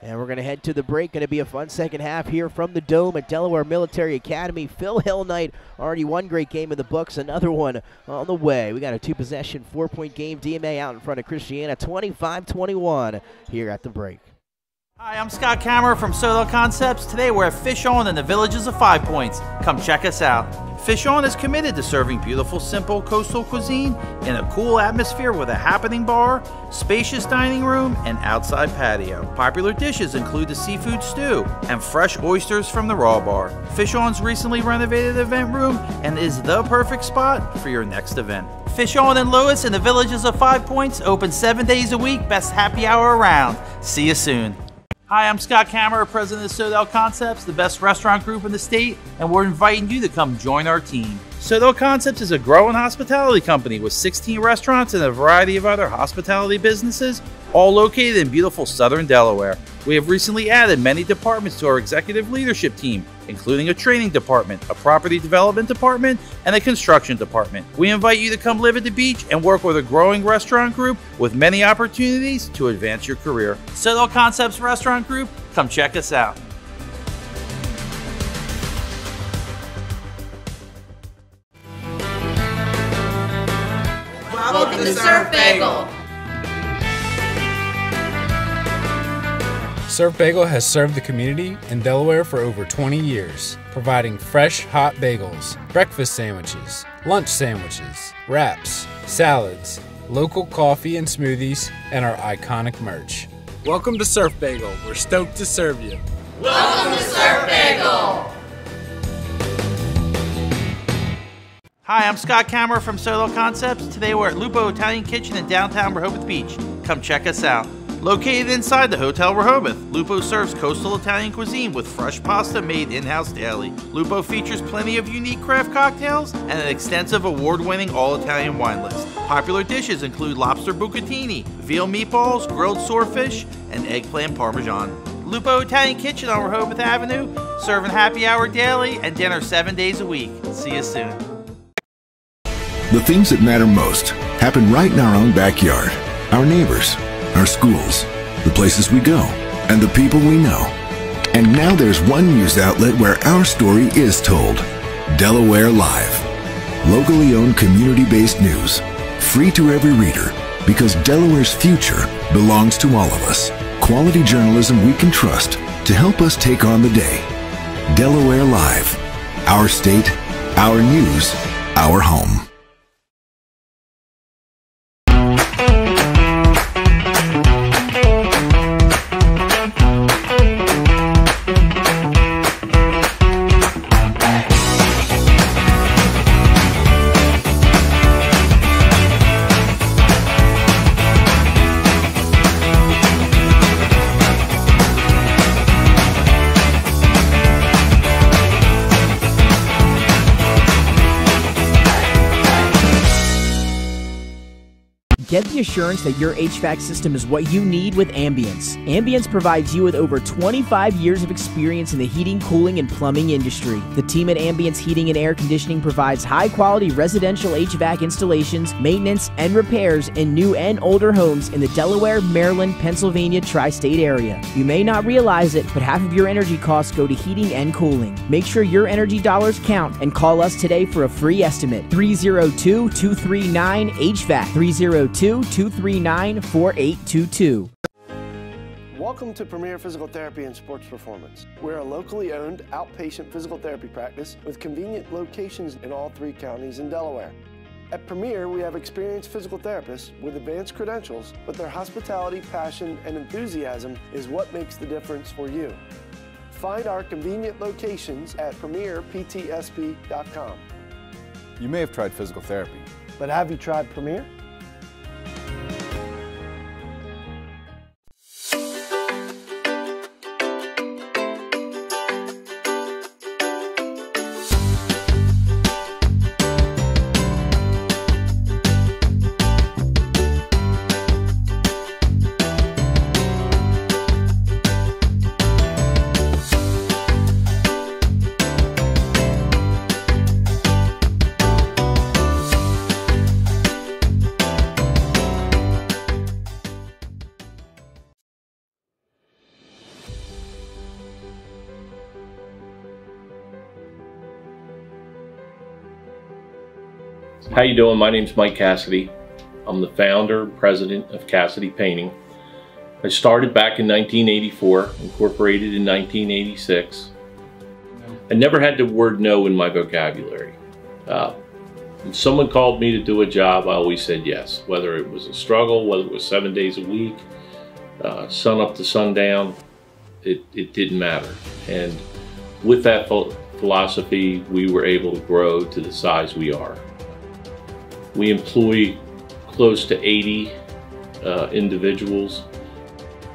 And we're going to head to the break. Going to be a fun second half here from the Dome at Delaware Military Academy. Phil Hill night, already one great game in the books, another one on the way. We got a 2-possession, 4-point game. DMA out in front of Christiana, 25-21 here at the break. Hi, I'm Scott Kammerer from Sodal Concepts. Today we're at Fish On in the Villages of 5 Points. Come check us out. Fish On is committed to serving beautiful, simple coastal cuisine in a cool atmosphere with a happening bar, spacious dining room, and outside patio. Popular dishes include the seafood stew and fresh oysters from the raw bar. Fish On's recently renovated event room and is the perfect spot for your next event. Fish On in Lewis in the Villages of 5 Points, open 7 days a week, best happy hour around. See you soon. Hi, I'm Scott Kammerer, president of Sodal Concepts, the best restaurant group in the state, and we're inviting you to come join our team. Sodal Concepts is a growing hospitality company with 16 restaurants and a variety of other hospitality businesses, all located in beautiful southern Delaware. We have recently added many departments to our executive leadership team, including a training department, a property development department, and a construction department. We invite you to come live at the beach and work with a growing restaurant group with many opportunities to advance your career. Sodal Concepts Restaurant Group, come check us out. Welcome to Surf Bagel. Surf Bagel has served the community in Delaware for over 20 years, providing fresh, hot bagels, breakfast sandwiches, lunch sandwiches, wraps, salads, local coffee and smoothies, and our iconic merch. Welcome to Surf Bagel. We're stoked to serve you. Welcome to Surf Bagel. Hi, I'm Scott Kammerer from Sodal Concepts. Today we're at Lupo Italian Kitchen in downtown Rehoboth Beach. Come check us out. Located inside the Hotel Rehoboth, Lupo serves coastal Italian cuisine with fresh pasta made in-house daily. Lupo features plenty of unique craft cocktails and an extensive award-winning all-Italian wine list. Popular dishes include lobster bucatini, veal meatballs, grilled swordfish, and eggplant parmesan. Lupo Italian Kitchen on Rehoboth Avenue, serving happy hour daily and dinner 7 days a week. See you soon. The things that matter most happen right in our own backyard. Our neighbors, our schools, the places we go, and the people we know. And now there's one news outlet where our story is told. Delaware Live. Locally owned, community-based news. Free to every reader, because Delaware's future belongs to all of us. Quality journalism we can trust to help us take on the day. Delaware Live. Our state, our news, our home. assurance that your HVAC system is what you need with Ambience. Ambience provides you with over 25 years of experience in the heating, cooling, and plumbing industry. The team at Ambience Heating and Air Conditioning provides high-quality residential HVAC installations, maintenance, and repairs in new and older homes in the Delaware, Maryland, Pennsylvania tri-state area. You may not realize it, but half of your energy costs go to heating and cooling. Make sure your energy dollars count and call us today for a free estimate. 302-239-HVAC. 302-239-4822. Welcome to Premier Physical Therapy and Sports Performance. We're a locally owned outpatient physical therapy practice with convenient locations in all 3 counties in Delaware. At Premier, we have experienced physical therapists with advanced credentials, but their hospitality, passion, and enthusiasm is what makes the difference for you. Find our convenient locations at premierptsp.com. You may have tried physical therapy. But have you tried Premier? How you doing? My name's Mike Cassidy. I'm the founder and president of Cassidy Painting. I started back in 1984, incorporated in 1986. I never had the word no in my vocabulary. If someone called me to do a job, I always said yes. Whether it was a struggle, whether it was 7 days a week, sun up to sundown, it didn't matter. And with that philosophy, we were able to grow to the size we are. We employ close to 80 individuals.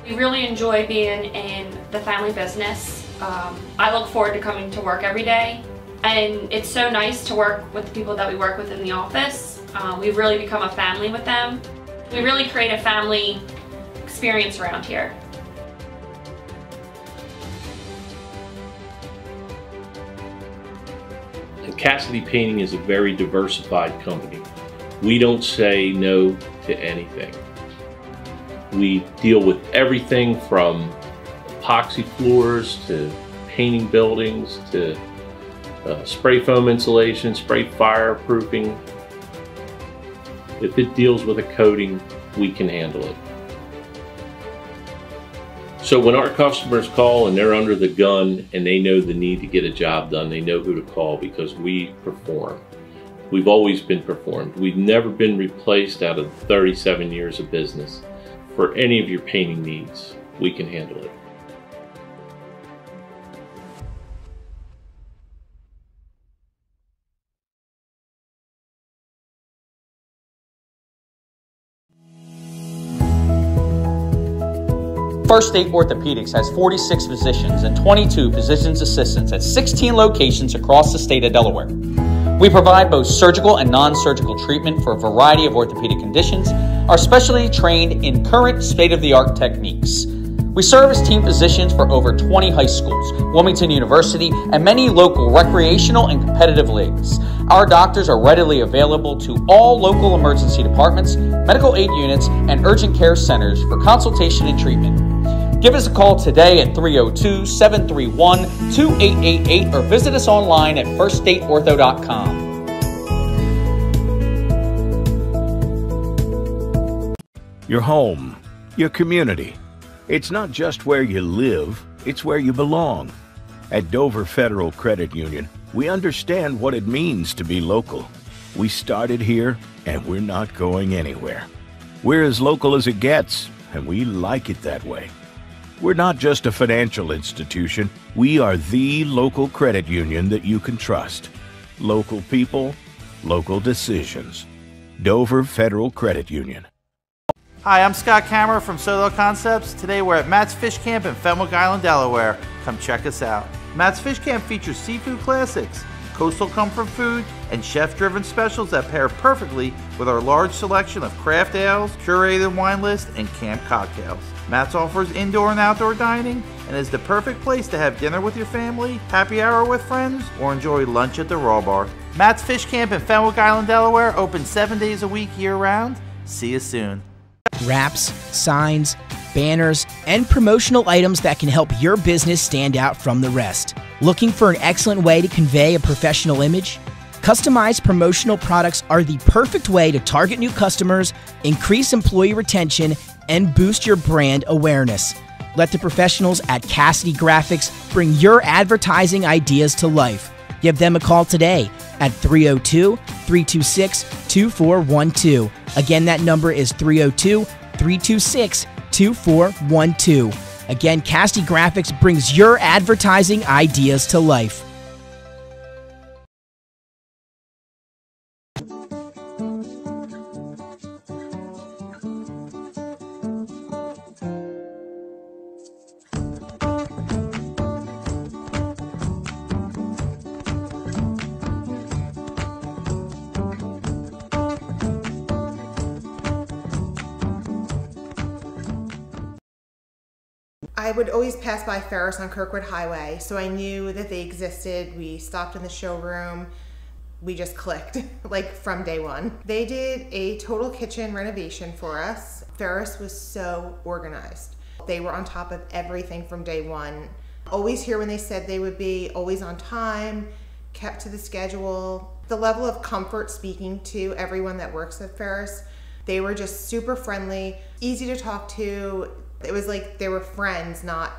We really enjoy being in the family business. I look forward to coming to work every day, and it's so nice to work with the people that we work with in the office. We've really become a family with them. We really create a family experience around here. And Cassidy Painting is a very diversified company. We don't say no to anything. We deal with everything from epoxy floors to painting buildings to spray foam insulation, spray fireproofing. If it deals with a coating, we can handle it. So when our customers call and they're under the gun and they know the need to get a job done, they know who to call because we perform. We've always been performed. We've never been replaced out of 37 years of business. For any of your painting needs, we can handle it. First State Orthopedics has 46 physicians and 22 physician's assistants at 16 locations across the state of Delaware. We provide both surgical and non-surgical treatment for a variety of orthopedic conditions, are specially trained in current state-of-the-art techniques. We serve as team physicians for over 20 high schools, Wilmington University, and many local recreational and competitive leagues. Our doctors are readily available to all local emergency departments, medical aid units, and urgent care centers for consultation and treatment. Give us a call today at 302-731-2888 or visit us online at firststateortho.com. Your home, your community. It's not just where you live, it's where you belong. At Dover Federal Credit Union, we understand what it means to be local. We started here, and we're not going anywhere. We're as local as it gets, and we like it that way. We're not just a financial institution, we are the local credit union that you can trust. Local people, local decisions. Dover Federal Credit Union. Hi, I'm Scott Kammerer from Soto Concepts. Today we're at Matt's Fish Camp in Fenwick Island, Delaware. Come check us out. Matt's Fish Camp features seafood classics, coastal comfort food, and chef-driven specials that pair perfectly with our large selection of craft ales, curated wine list, and camp cocktails. Matt's offers indoor and outdoor dining and is the perfect place to have dinner with your family, happy hour with friends, or enjoy lunch at the Raw Bar. Matt's Fish Camp in Fenwick Island, Delaware, open 7 days a week year-round. See you soon. Wraps, signs, banners, and promotional items that can help your business stand out from the rest. Looking for an excellent way to convey a professional image? Customized promotional products are the perfect way to target new customers, increase employee retention, and boost your brand awareness. Let the professionals at Cassidy Graphics bring your advertising ideas to life. Give them a call today at 302-326-2412. Again, that number is 302-326-2412. Again, Cassidy Graphics brings your advertising ideas to life. I would always pass by Ferris on Kirkwood Highway, so I knew that they existed. We stopped in the showroom. We just clicked, like from day one. They did a total kitchen renovation for us. Ferris was so organized. They were on top of everything from day one. Always here when they said they would be, always on time, kept to the schedule. The level of comfort speaking to everyone that works at Ferris, they were just super friendly, easy to talk to. It was like they were friends, not,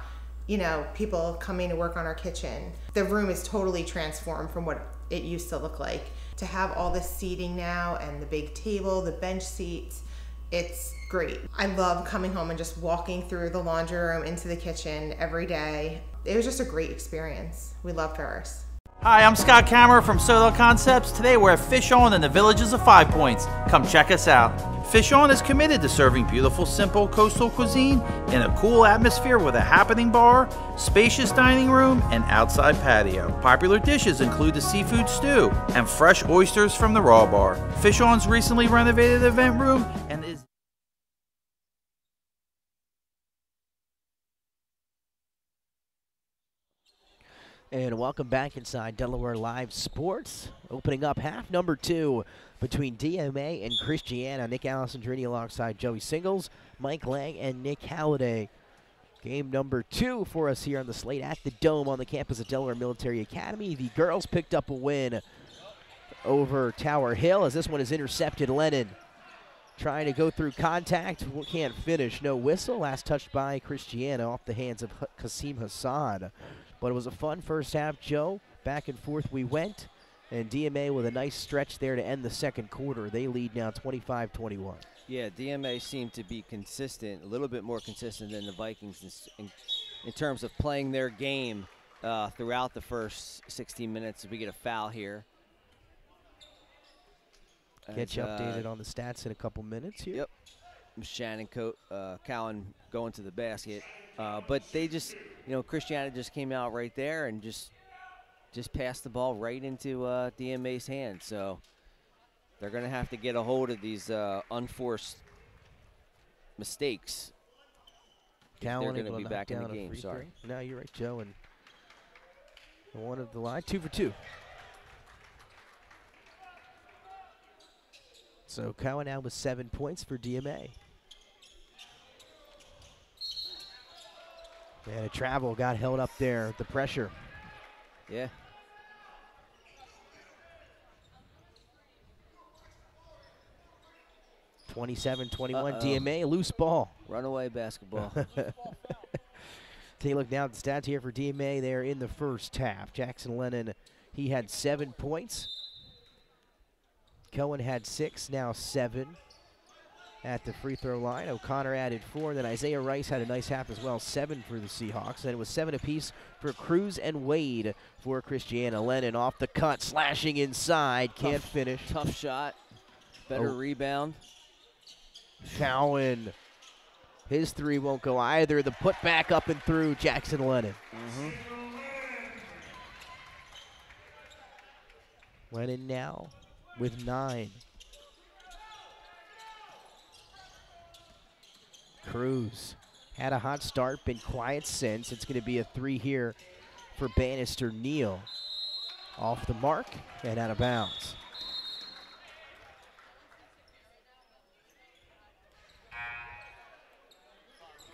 you know, people coming to work on our kitchen. The room is totally transformed from what it used to look like. To have all this seating now and the big table, the bench seats, it's great. I love coming home and just walking through the laundry room into the kitchen every day. It was just a great experience. We love Ferris. Hi, I'm Scott Kammerer from Soto Concepts. Today we're at Fish On in the Villages of 5 Points. Come check us out. Fish On is committed to serving beautiful, simple coastal cuisine in a cool atmosphere with a happening bar, spacious dining room, and outside patio. Popular dishes include the seafood stew and fresh oysters from the Raw Bar. Fish On's recently renovated event room and is And welcome back inside Delaware Live Sports. Opening up half number 2 between DMA and Christiana. Nick Alessandrini alongside Joey Singles, Mike Lang, and Nick Halliday. Game number 2 for us here on the slate at the Dome on the campus of Delaware Military Academy. The girls picked up a win over Tower Hill as this one is intercepted. Lennon trying to go through contact. Can't finish. No whistle. Last touched by Christiana off the hands of Kasim Hassan. But it was a fun first half, Joe. Back and forth we went. And DMA with a nice stretch there to end the second quarter. They lead now 25-21. Yeah, DMA seemed to be consistent, a little bit more consistent than the Vikings in terms of playing their game throughout the first 16 minutes. We get a foul here. Get you updated on the stats in a couple minutes here. Yep. Shannon Cowan going to the basket. But they just, you know, Christiana just came out right there and just passed the ball right into DMA's hands. So they're going to have to get a hold of these unforced mistakes. Cowan they're going to be back in the game. Sorry. No, you're right, Joe. And one of the line, 2 for 2. So Cowan now with 7 points for DMA. And a travel got held up there, the pressure. Yeah. (27-21) DMA, loose ball. Runaway basketball. Take a look now at the stats here for DMA there in the first half. Jackson Lennon, he had 7 points. Cohen had 6, now 7 at the free throw line. O'Connor added 4, and then Isaiah Rice had a nice half as well, 7 for the Seahawks. And it was 7 apiece for Cruz and Wade for Christiana. Lennon off the cut, slashing inside, can't finish. Tough shot, better rebound. Cowan, his 3 won't go either. The putback up and through Jackson Lennon. Lennon now with 9. Cruz had a hot start, been quiet since. It's going to be a 3 here for Bannister Neal. Off the mark and out of bounds.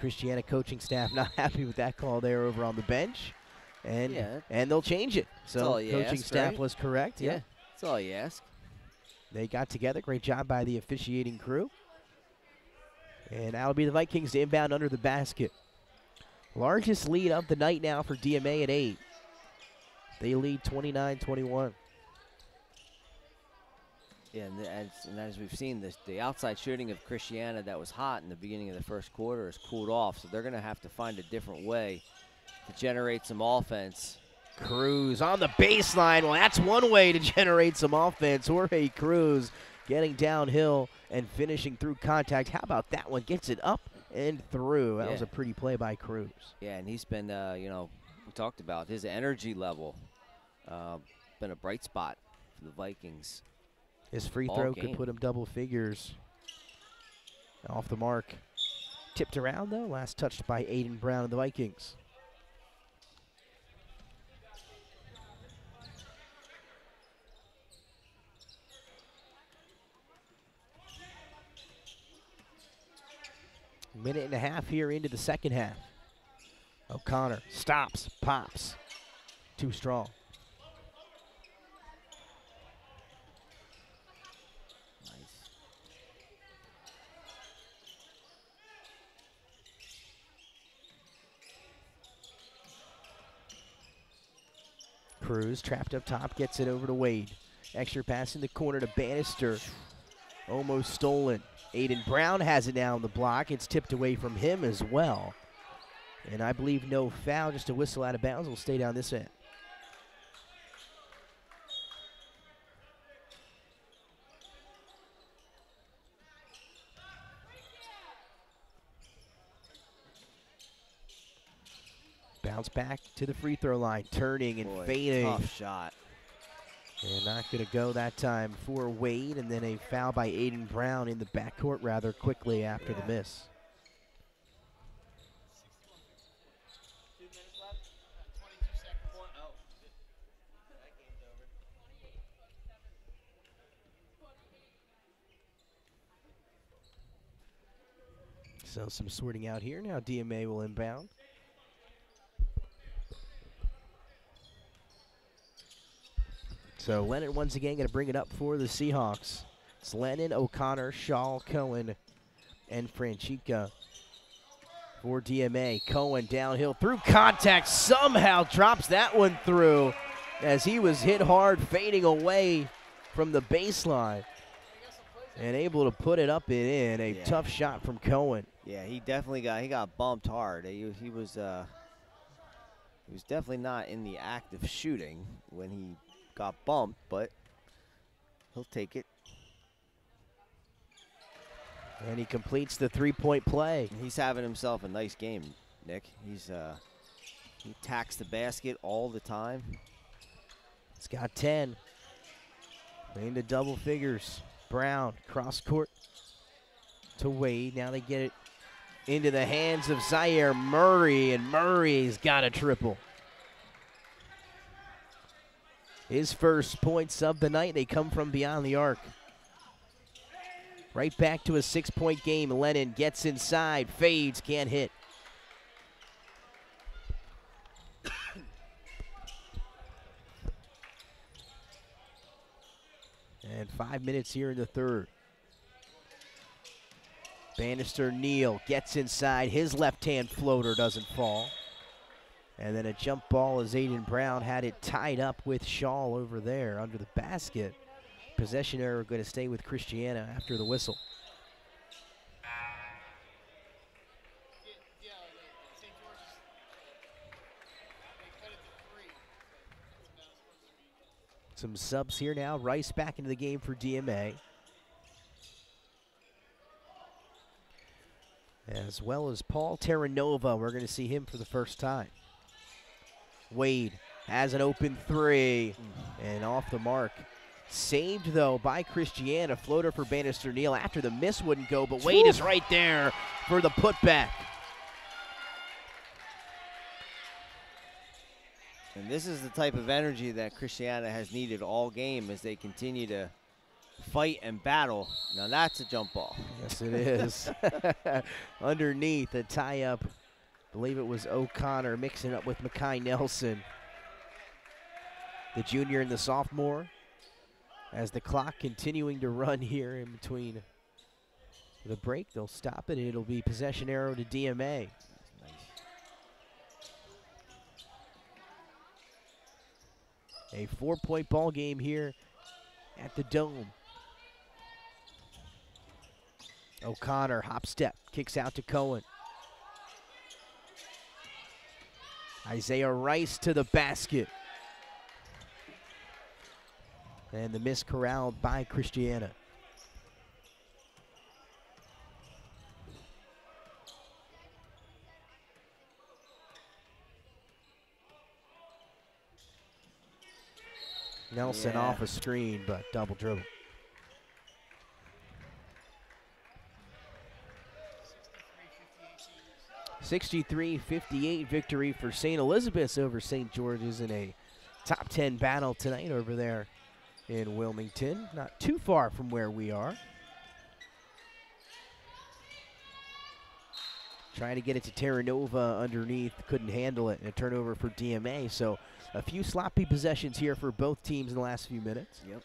Christiana coaching staff not happy with that call there over on the bench. And they'll change it. So coaching staff was correct. Yeah, that's all you ask. They got together. Great job by the officiating crew. And that'll be the Vikings to inbound under the basket. Largest lead of the night now for DMA at 8. They lead 29-21. Yeah, and as we've seen, the outside shooting of Christiana that was hot in the beginning of the first quarter has cooled off, so they're going to have to find a different way to generate some offense. Cruz on the baseline. Well, that's one way to generate some offense. Jorge Cruz getting downhill and finishing through contact. How about that one? Gets it up and through. That was a pretty play by Cruz. Yeah, and he's been, we talked about his energy level. Been a bright spot for the Vikings. His free throw could put him double figures. Off the mark. Tipped around, though. Last touched by Aiden Brown of the Vikings. Minute and a half here into the second half. O'Connor stops, pops. Too strong. Cruz trapped up top, gets it over to Wade. Extra pass in the corner to Bannister. Almost stolen. Aiden Brown has it now on the block. It's tipped away from him as well. And I believe no foul, just a whistle out of bounds. Will stay down this end. Bounce back to the free throw line, turning and fading. Tough shot. And not going to go that time for Wade, and then a foul by Aiden Brown in the backcourt rather quickly after the miss. So some sorting out here. Now DMA will inbound. So Lennon once again going to bring it up for the Seahawks. It's Lennon, O'Connor, Shaw, Cohen, and Franchica for DMA. Cohen downhill through contact, somehow drops that one through as he was hit hard, fading away from the baseline. And able to put it up and in. A tough shot from Cohen. Yeah, he definitely got bumped hard. He was definitely not in the act of shooting when he got bumped, but he'll take it. And he completes the three-point play. He's having himself a nice game, Nick. He attacks the basket all the time. He's got 10. Into double figures. Brown, cross court to Wade. Now they get it into the hands of Zaire Murray, and Murray's got a triple. His first points of the night, they come from beyond the arc. Right back to a 6-point game. Lennon gets inside, fades, can't hit. And 5 minutes here in the third. Bannister Neal gets inside. His left-hand floater doesn't fall. And then a jump ball as Aiden Brown had it tied up with Shaw over there under the basket. Possession error going to stay with Christiana after the whistle. Some subs here now. Rice back into the game for DMA. As well as Paul Terranova. We're going to see him for the first time. Wade has an open three. And off the mark. Saved, though, by Christiana. Floater for Bannister Neal after the miss wouldn't go, but Wade is right there for the putback. And this is the type of energy that Christiana has needed all game as they continue to fight and battle. Now that's a jump ball. Yes, it is. Underneath, a tie-up. I believe it was O'Connor mixing up with Makai Nelson. The junior and the sophomore. As the clock continuing to run here in between the break, they'll stop it, and it'll be possession arrow to DMA. A 4-point ball game here at the Dome. O'Connor, hop step, kicks out to Cohen. Isaiah Rice to the basket. And the miss corralled by Christiana. Nelson off a screen, but double dribble. (63-58) victory for St. Elizabeth's over St. George's in a top 10 battle tonight over there in Wilmington. Not too far from where we are. Trying to get it to Terra Nova underneath, couldn't handle it, and a turnover for DMA. So a few sloppy possessions here for both teams in the last few minutes. Yep.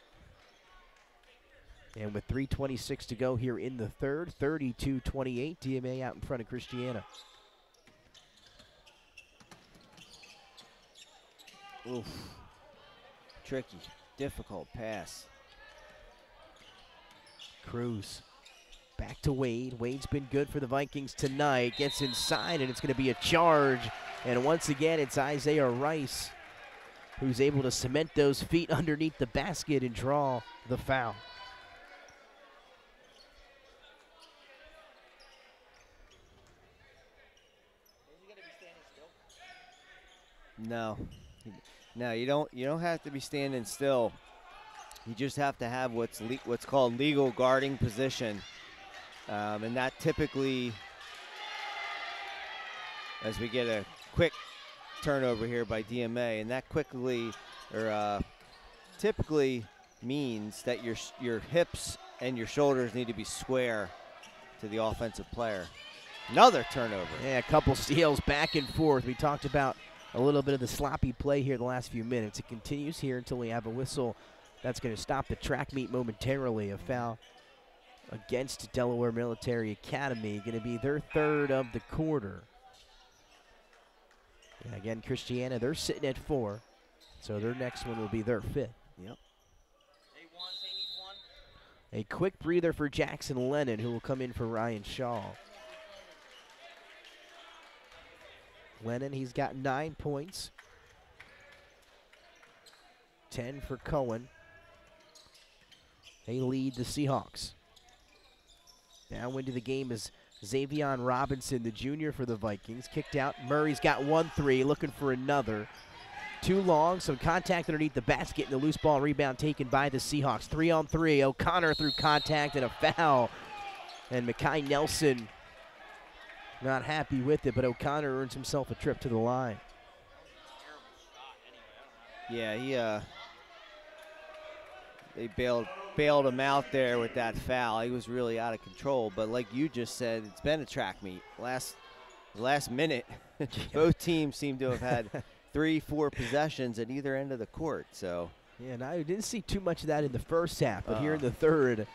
And with 3:26 to go here in the third, 32-28, DMA out in front of Christiana. Oof. Tricky, difficult pass. Cruz back to Wade. Wade's been good for the Vikings tonight. Gets inside, and it's going to be a charge. And once again, it's Isaiah Rice who's able to cement those feet underneath the basket and draw the foul. No. No, you don't have to be standing still. You just have to have what's called legal guarding position. And that typically, as we get a quick turnover here by DMA, and that typically means that your hips and your shoulders need to be square to the offensive player. Another turnover. Yeah, a couple steals back and forth. We talked about a little bit of the sloppy play here the last few minutes. It continues here until we have a whistle that's going to stop the track meet momentarily. A foul against Delaware Military Academy, going to be their third of the quarter. And again, Christiana, they're sitting at 4, so their next one will be their 5th. Yep. A quick breather for Jackson Lennon, who will come in for Ryan Shaw. Lennon, he's got 9 points. 10 for Cohen. They lead the Seahawks. Now into the game is Xavion Robinson, the junior for the Vikings. Kicked out. Murray's got 1-3, looking for another. Too long, some contact underneath the basket, and the loose ball rebound taken by the Seahawks. 3-on-3, O'Connor through contact and a foul. And Makai Nelson not happy with it, but O'Connor earns himself a trip to the line. Yeah, they bailed him out there with that foul. He was really out of control, but like you just said, it's been a track meet. Last minute, both teams seem to have had 3-4 possessions at either end of the court. So yeah, and I didn't see too much of that in the first half, but here in the third,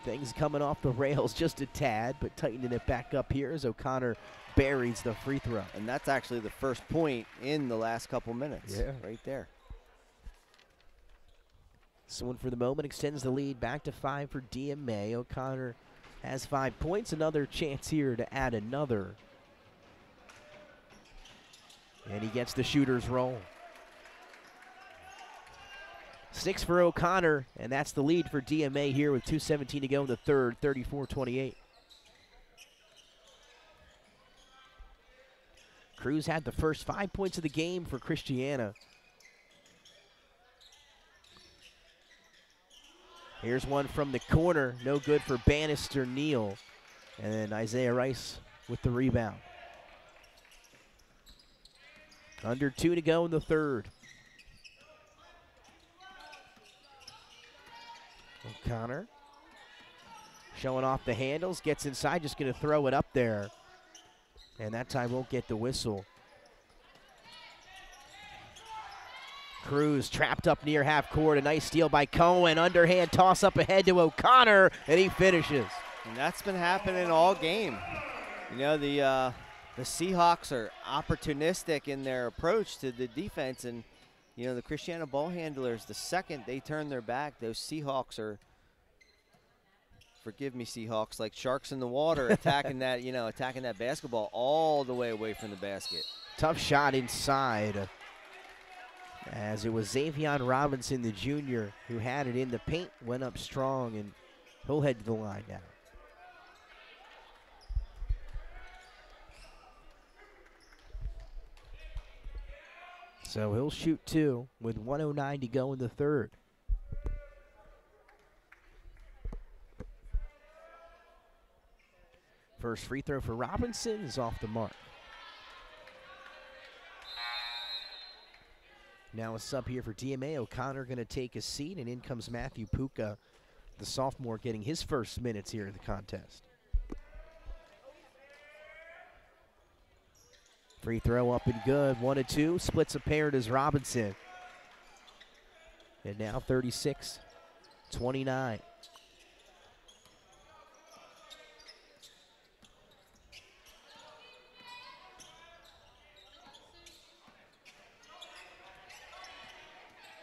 things coming off the rails just a tad, but tightening it back up here as O'Connor buries the free throw. And that's actually the first point in the last couple minutes. Yeah. Right there. This one for the moment extends the lead back to 5 for DMA. O'Connor has 5 points. Another chance here to add another. And he gets the shooter's roll. 6 for O'Connor, and that's the lead for DMA here with 2:17 to go in the third, 34-28. Cruz had the first 5 points of the game for Christiana. Here's one from the corner. No good for Bannister Neal. And then Isaiah Rice with the rebound. Under 2 to go in the third. O'Connor showing off the handles, gets inside, just going to throw it up there. And that time won't get the whistle. Cruz trapped up near half court. A nice steal by Cohen. Underhand toss up ahead to O'Connor, and he finishes. And that's been happening all game. You know, the Seahawks are opportunistic in their approach to the defense, and you know, the Christiana ball handlers, the second they turn their back, those Seahawks are, forgive me, Seahawks, like sharks in the water, attacking that, you know, attacking that basketball all the way away from the basket. Tough shot inside, as it was Xavion Robinson, the junior, who had it in the paint, went up strong, and he'll head to the line now. So he'll shoot 2 with 1:09 to go in the third. First free throw for Robinson is off the mark. Now a sub here for DMA. O'Connor going to take a seat, and in comes Matthew Puka, the sophomore, getting his first minutes here in the contest. Free throw up and good. 1-2. Splits a pair does Robinson. And now 36-29.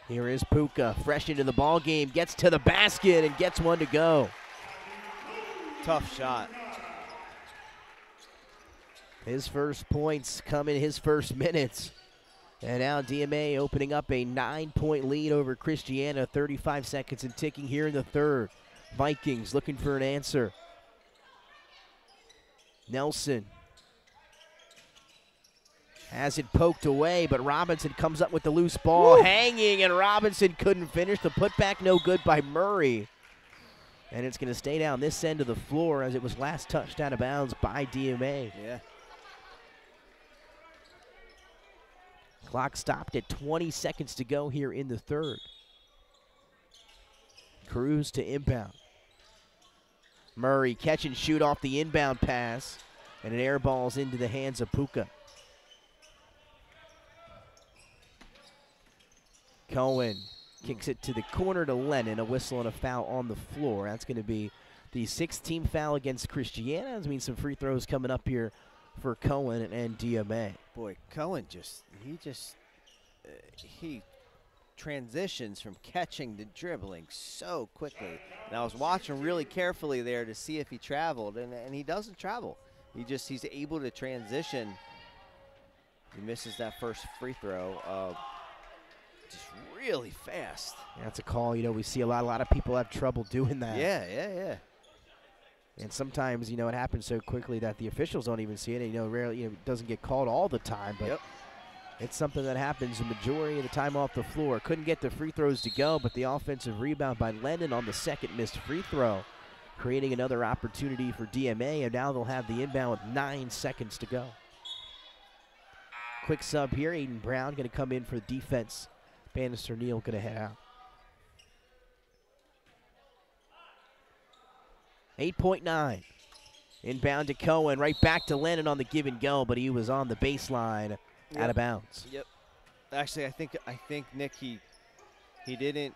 Here is Puka, fresh into the ball game, gets to the basket and gets one to go. Tough shot. His first points come in his first minutes. And now DMA opening up a 9-point lead over Christiana. 35 seconds and ticking here in the third. Vikings looking for an answer. Nelson has it poked away, but Robinson comes up with the loose ball. Woo! Hanging, and Robinson couldn't finish. The putback no good by Murray. And it's going to stay down this end of the floor as it was last touched out of bounds by DMA. Yeah. Clock stopped at 20 seconds to go here in the third. Cruz to inbound. Murray catch and shoot off the inbound pass, and it air balls into the hands of Puka. Cohen kicks it to the corner to Lennon. A whistle and a foul on the floor. That's going to be the 6th team foul against Christiana. That means some free throws coming up here for Cohen and DMA. Boy, Cohen he transitions from catching to dribbling so quickly. And I was watching really carefully there to see if he traveled, and he doesn't travel. He's able to transition. He misses that first free throw. Just really fast. Yeah, that's a call. You know, we see a lot of people have trouble doing that. Yeah. And sometimes, you know, it happens so quickly that the officials don't even see it. And, you know, rarely, you know, it doesn't get called all the time, but it's something that happens the majority of the time off the floor. Couldn't get the free throws to go, but the offensive rebound by Lennon on the second missed free throw, creating another opportunity for DMA, and now they'll have the inbound with 9 seconds to go. Quick sub here. Aiden Brown going to come in for defense. Bannister Neal going to head out. 8.9. Inbound to Cohen, right back to Lennon on the give and go, but he was on the baseline, out of bounds. Yep. Actually, I think Nick, he didn't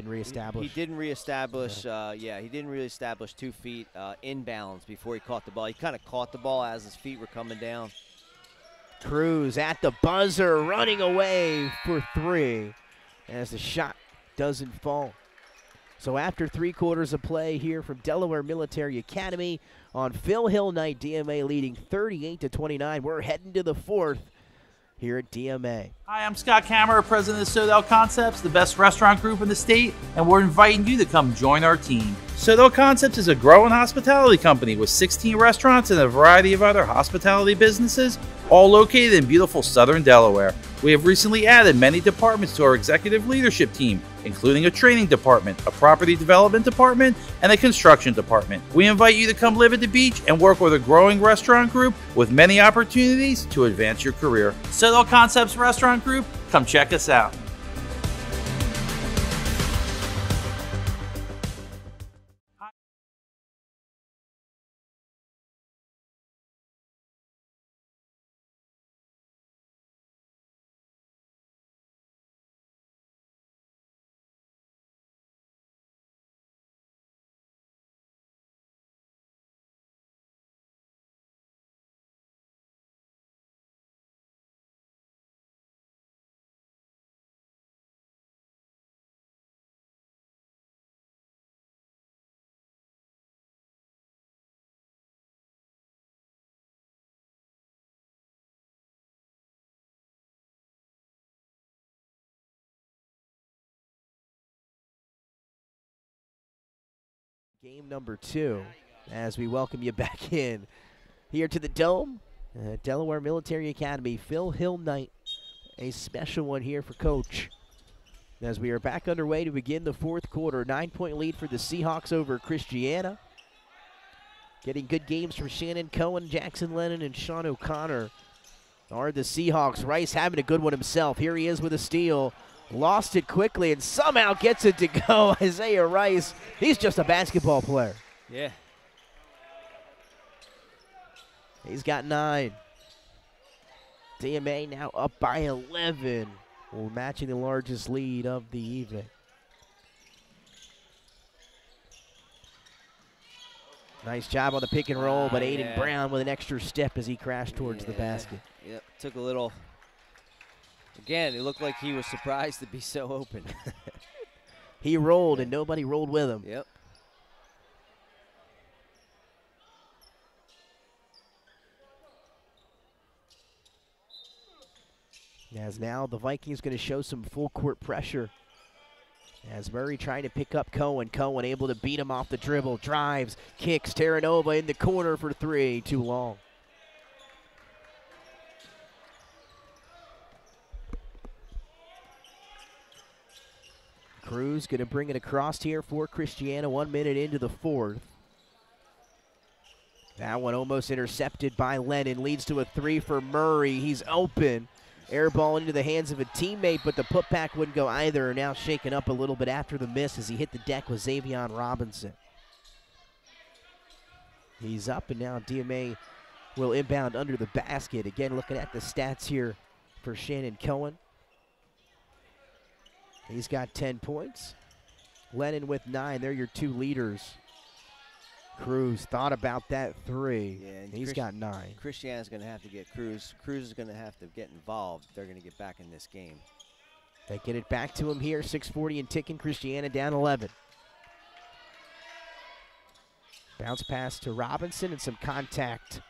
reestablish. He didn't reestablish. He didn't really establish 2 feet inbounds before he caught the ball. He kind of caught the ball as his feet were coming down. Cruz at the buzzer, running away for 3 as the shot doesn't fall. So after 3 quarters of play here from Delaware Military Academy on Phil Hill night, DMA leading 38-29. We're heading to the 4th here at DMA. Hi, I'm Scott Kammerer, president of Sodell Concepts, the best restaurant group in the state, and we're inviting you to come join our team. Soto Concepts is a growing hospitality company with 16 restaurants and a variety of other hospitality businesses, all located in beautiful southern Delaware. We have recently added many departments to our executive leadership team, including a training department, a property development department, and a construction department. We invite you to come live at the beach and work with a growing restaurant group with many opportunities to advance your career. Soto Concepts Restaurant Group, come check us out. Game number 2 as we welcome you back in here to the Dome, Delaware Military Academy. Phil Hill night, a special one here for Coach. As we are back underway to begin the 4th quarter, 9-point lead for the Seahawks over Christiana. Getting good games from Shannon Cohen, Jackson Lennon, and Sean O'Connor are the Seahawks. Rice having a good one himself. Here he is with a steal. Lost it quickly and somehow gets it to go. Isaiah Rice, he's just a basketball player. Yeah. He's got 9. DMA now up by 11. We're matching the largest lead of the evening. Nice job on the pick and roll, but Aiden Brown with an extra step as he crashed towards the basket. Yep, took a little. Again, it looked like he was surprised to be so open. He rolled, and nobody rolled with him. Yep. As now the Vikings going to show some full court pressure. As Murray trying to pick up Cohen. Cohen able to beat him off the dribble. Drives, kicks, Terranova in the corner for 3. Too long. Cruz going to bring it across here for Christiana. 1 minute into the 4th. That one almost intercepted by Lennon. Leads to a 3 for Murray. He's open. Air ball into the hands of a teammate, but the putback wouldn't go either. Now shaken up a little bit after the miss as he hit the deck with Xavion Robinson. He's up, and now DMA will inbound under the basket. Again, looking at the stats here for Shannon Cohen. He's got 10 points. Lennon with 9. They're your 2 leaders. Cruz thought about that 3. Yeah, and he's got 9. Christiana's going to have to get Cruz. Cruz is going to have to get involved if they're going to get back in this game. They get it back to him here. 6:40 and ticking. Christiana down 11. Bounce pass to Robinson and some contact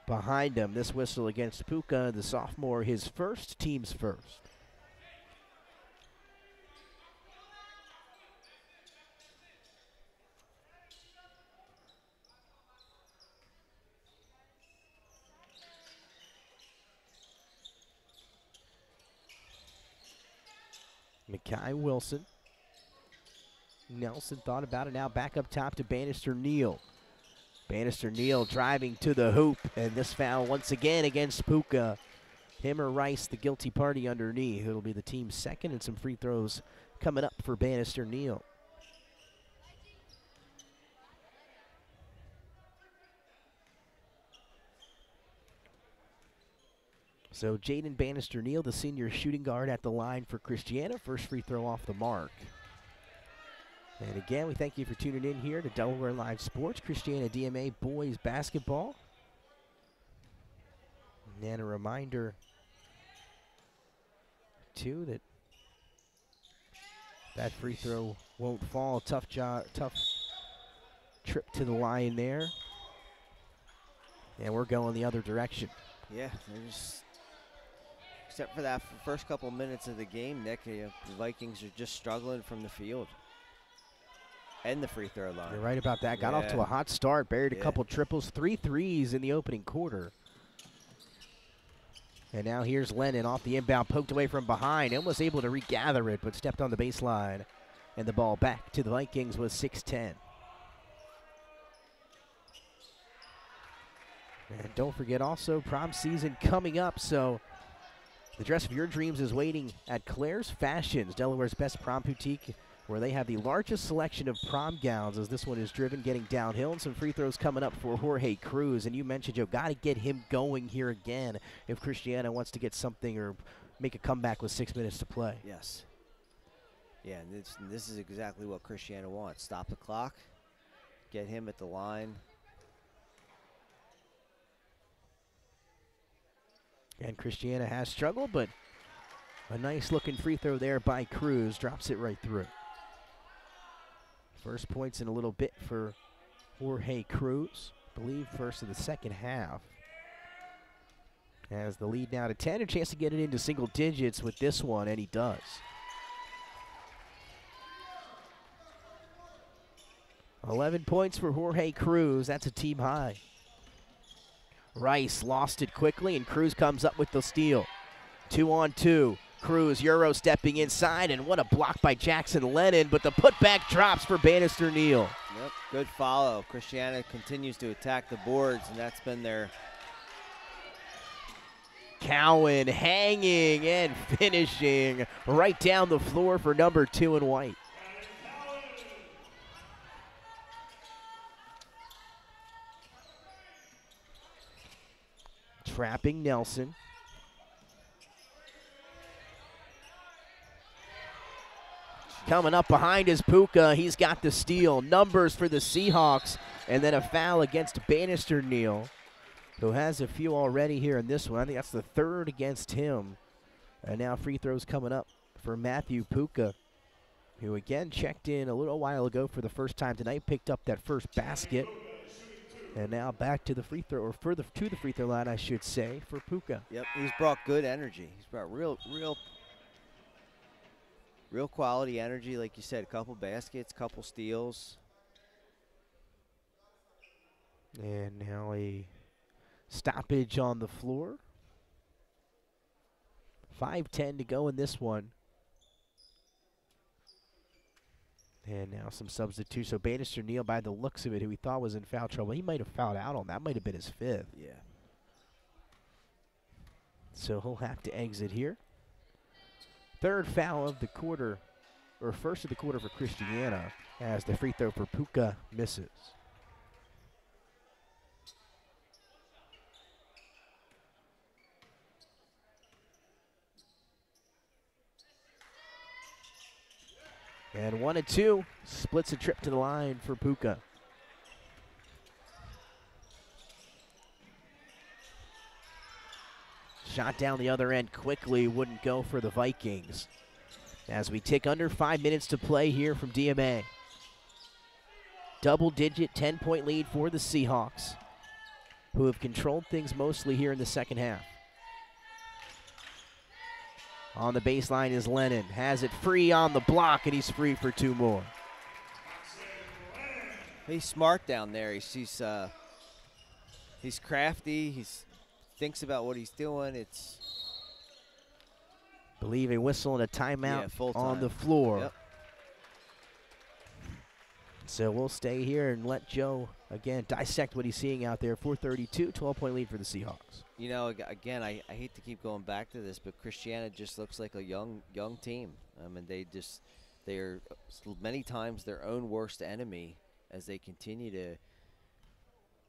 behind him. This whistle against Puka, the sophomore, his first, team's first. Mackay Wilson. Nelson thought about it, now back up top to Bannister Neal. Bannister Neal driving to the hoop, and this foul once again against Puka. Him or Rice, the guilty party underneath. It'll be the team's second, and some free throws coming up for Bannister Neal. So Jaden Bannister Neal, the senior shooting guard at the line for Christiana. First free throw off the mark. And again, we thank you for tuning in here to Delaware Live Sports, Christiana DMA Boys Basketball. And a reminder, too, that that free throw won't fall. Tough trip to the line there. And we're going the other direction. Yeah, except for that first couple minutes of the game, Nick, the Vikings are just struggling from the field. and the free throw line. You're right about that. Got off to a hot start, buried a couple triples, 3 threes in the opening quarter. And now here's Lennon off the inbound, poked away from behind, and was able to regather it, but stepped on the baseline. And the ball back to the Vikings with 6:10. And don't forget also prom season coming up, so the dress of your dreams is waiting at Claire's Fashions, Delaware's best prom boutique, where they have the largest selection of prom gowns as this one is driven, getting downhill, and some free throws coming up for Jorge Cruz. And you mentioned, Joe, got to get him going here again if Christiana wants to get something or make a comeback with 6 minutes to play. Yes. Yeah, and this is exactly what Christiana wants. Stop the clock, get him at the line. And Christiana has struggled, but a nice-looking free throw there by Cruz. Drops it right through. First points in a little bit for Jorge Cruz. I believe first of the second half. Has the lead now to 10. A chance to get it into single digits with this one, and he does. 11 points for Jorge Cruz. That's a team high. Rice lost it quickly, and Cruz comes up with the steal. 2-on-2. Cruz, Euro stepping inside, and what a block by Jackson Lennon, but the putback drops for Bannister Neal. Yep, good follow. Christiana continues to attack the boards, and that's been their... Cowan hanging and finishing right down the floor for number 2 in white. Trapping Nelson. Coming up behind is Puka. He's got the steal. Numbers for the Seahawks. And then a foul against Bannister Neal, who has a few already here in this one. I think that's the third against him. And now free throws coming up for Matthew Puka, who again checked in a little while ago for the first time tonight, picked up that first basket. And now back to the free throw, or further to the free throw line, I should say, for Puka. Yep, he's brought good energy. He's brought real quality energy, like you said. A couple baskets, couple steals. And now a stoppage on the floor. 5:10 to go in this one. And now some substitutes. So Bannister Neal, by the looks of it, who we thought was in foul trouble, he might have fouled out on that. Might have been his 5th. Yeah. So he'll have to exit here. Third foul of the quarter, or first of the quarter for Christiana, as the free throw for Puka misses. And 1 and 2 splits a trip to the line for Puka. Shot down the other end quickly, wouldn't go for the Vikings. As we tick under 5 minutes to play here from DMA. Double-digit 10-point lead for the Seahawks, who have controlled things mostly here in the second half. On the baseline is Lennon. Has it free on the block, and he's free for 2 more. He's smart down there. He's crafty. He thinks about what he's doing. It's believe a whistle and a timeout on the floor. Yep. So we'll stay here and let Joe, again, dissect what he's seeing out there. 4:32, 12-point lead for the Seahawks. You know, again, I hate to keep going back to this, but Christiana just looks like a young team. I mean, they're many times their own worst enemy as they continue to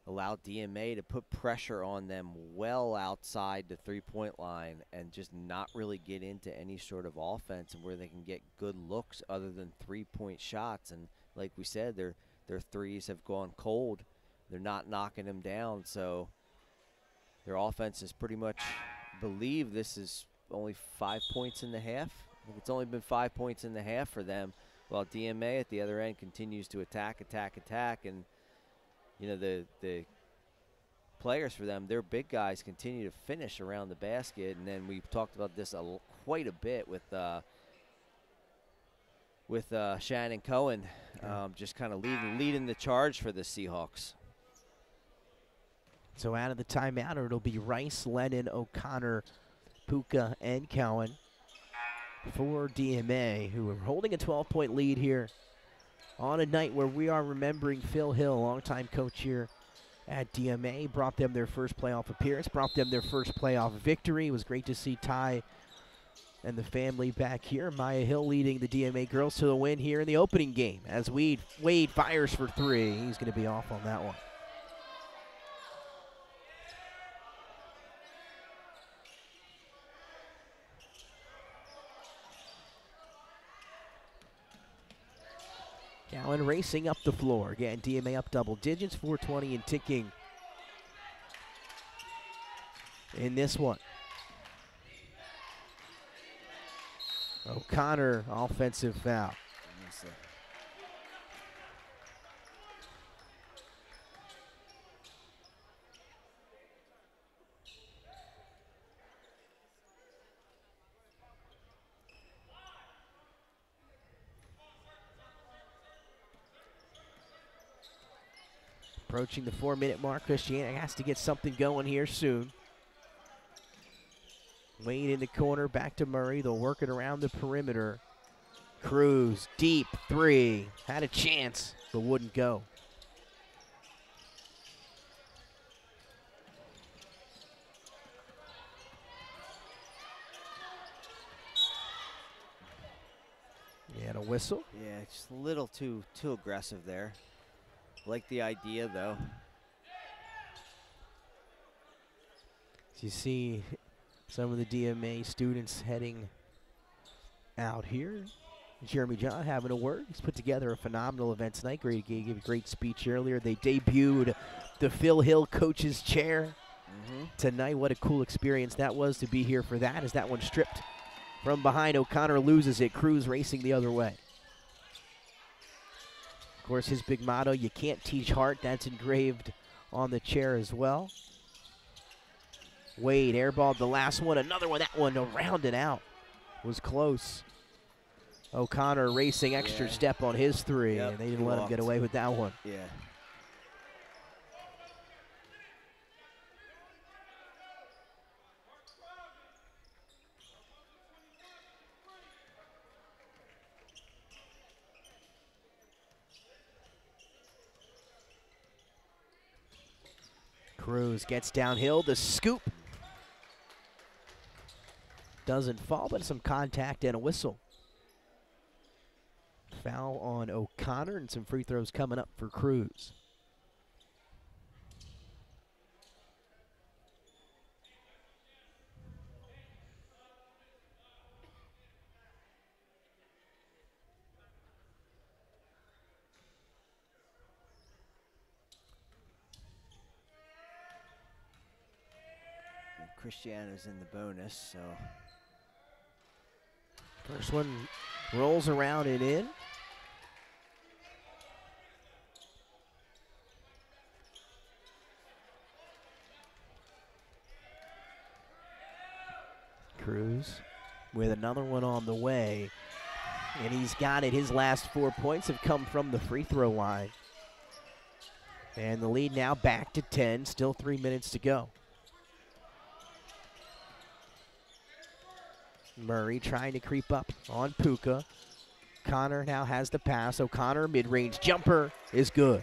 allow DMA to put pressure on them well outside the three-point line and just not really get into any sort of offense and where they can get good looks other than three-point shots. And like we said, their threes have gone cold. They're not knocking them down, so their offense is pretty much, believe this is only 5 points in the half. I think it's only been 5 points in the half for them, while DMA at the other end continues to attack, and you know, the players for them, their big guys continue to finish around the basket. And then we've talked about this quite a bit with with Shannon Cohen just kind of leading the charge for the Seahawks. So out of the timeout, it'll be Rice, Lennon, O'Connor, Puka, and Cowan for DMA, who are holding a 12-point lead here on a night where we are remembering Phil Hill, longtime coach here at DMA. Brought them their first playoff appearance, brought them their first playoff victory. It was great to see Ty and the family back here. Maya Hill leading the DMA girls to the win here in the opening game as Wade fires for three. He's going to be off on that one. Cowan racing up the floor. Again, DMA up double digits, 4:20 and ticking in this one. O'Connor, offensive foul. Approaching the 4-minute mark, Christiana has to get something going here soon. Wade in the corner, back to Murray. They'll work it around the perimeter. Cruz, deep three. Had a chance, but wouldn't go. He had a whistle. Yeah, just a little too aggressive there. Like the idea, though. As you see some of the DMA students heading out here. Jeremy John having a word. He's put together a phenomenal event tonight. He gave a great speech earlier. They debuted the Phil Hill coach's chair tonight. What a cool experience that was to be here for that. As that one stripped from behind, O'Connor loses it. Cruz racing the other way. Of course, his big motto, you can't teach heart. That's engraved on the chair as well. Wade airballed the last one. Another one. That one around and out. Was close. O'Connor racing extra step on his three, and they didn't let him get away with that one. Yeah. Cruz gets downhill, the scoop. Doesn't fall, but some contact and a whistle. Foul on O'Connor and some free throws coming up for Cruz. Christiana's in the bonus, so. First one rolls around and in. Cruz with another one on the way. And he's got it. His last 4 points have come from the free throw line. And the lead now back to 10. Still 3 minutes to go. Murray trying to creep up on Puka. Connor now has the pass. O'Connor, mid-range jumper is good.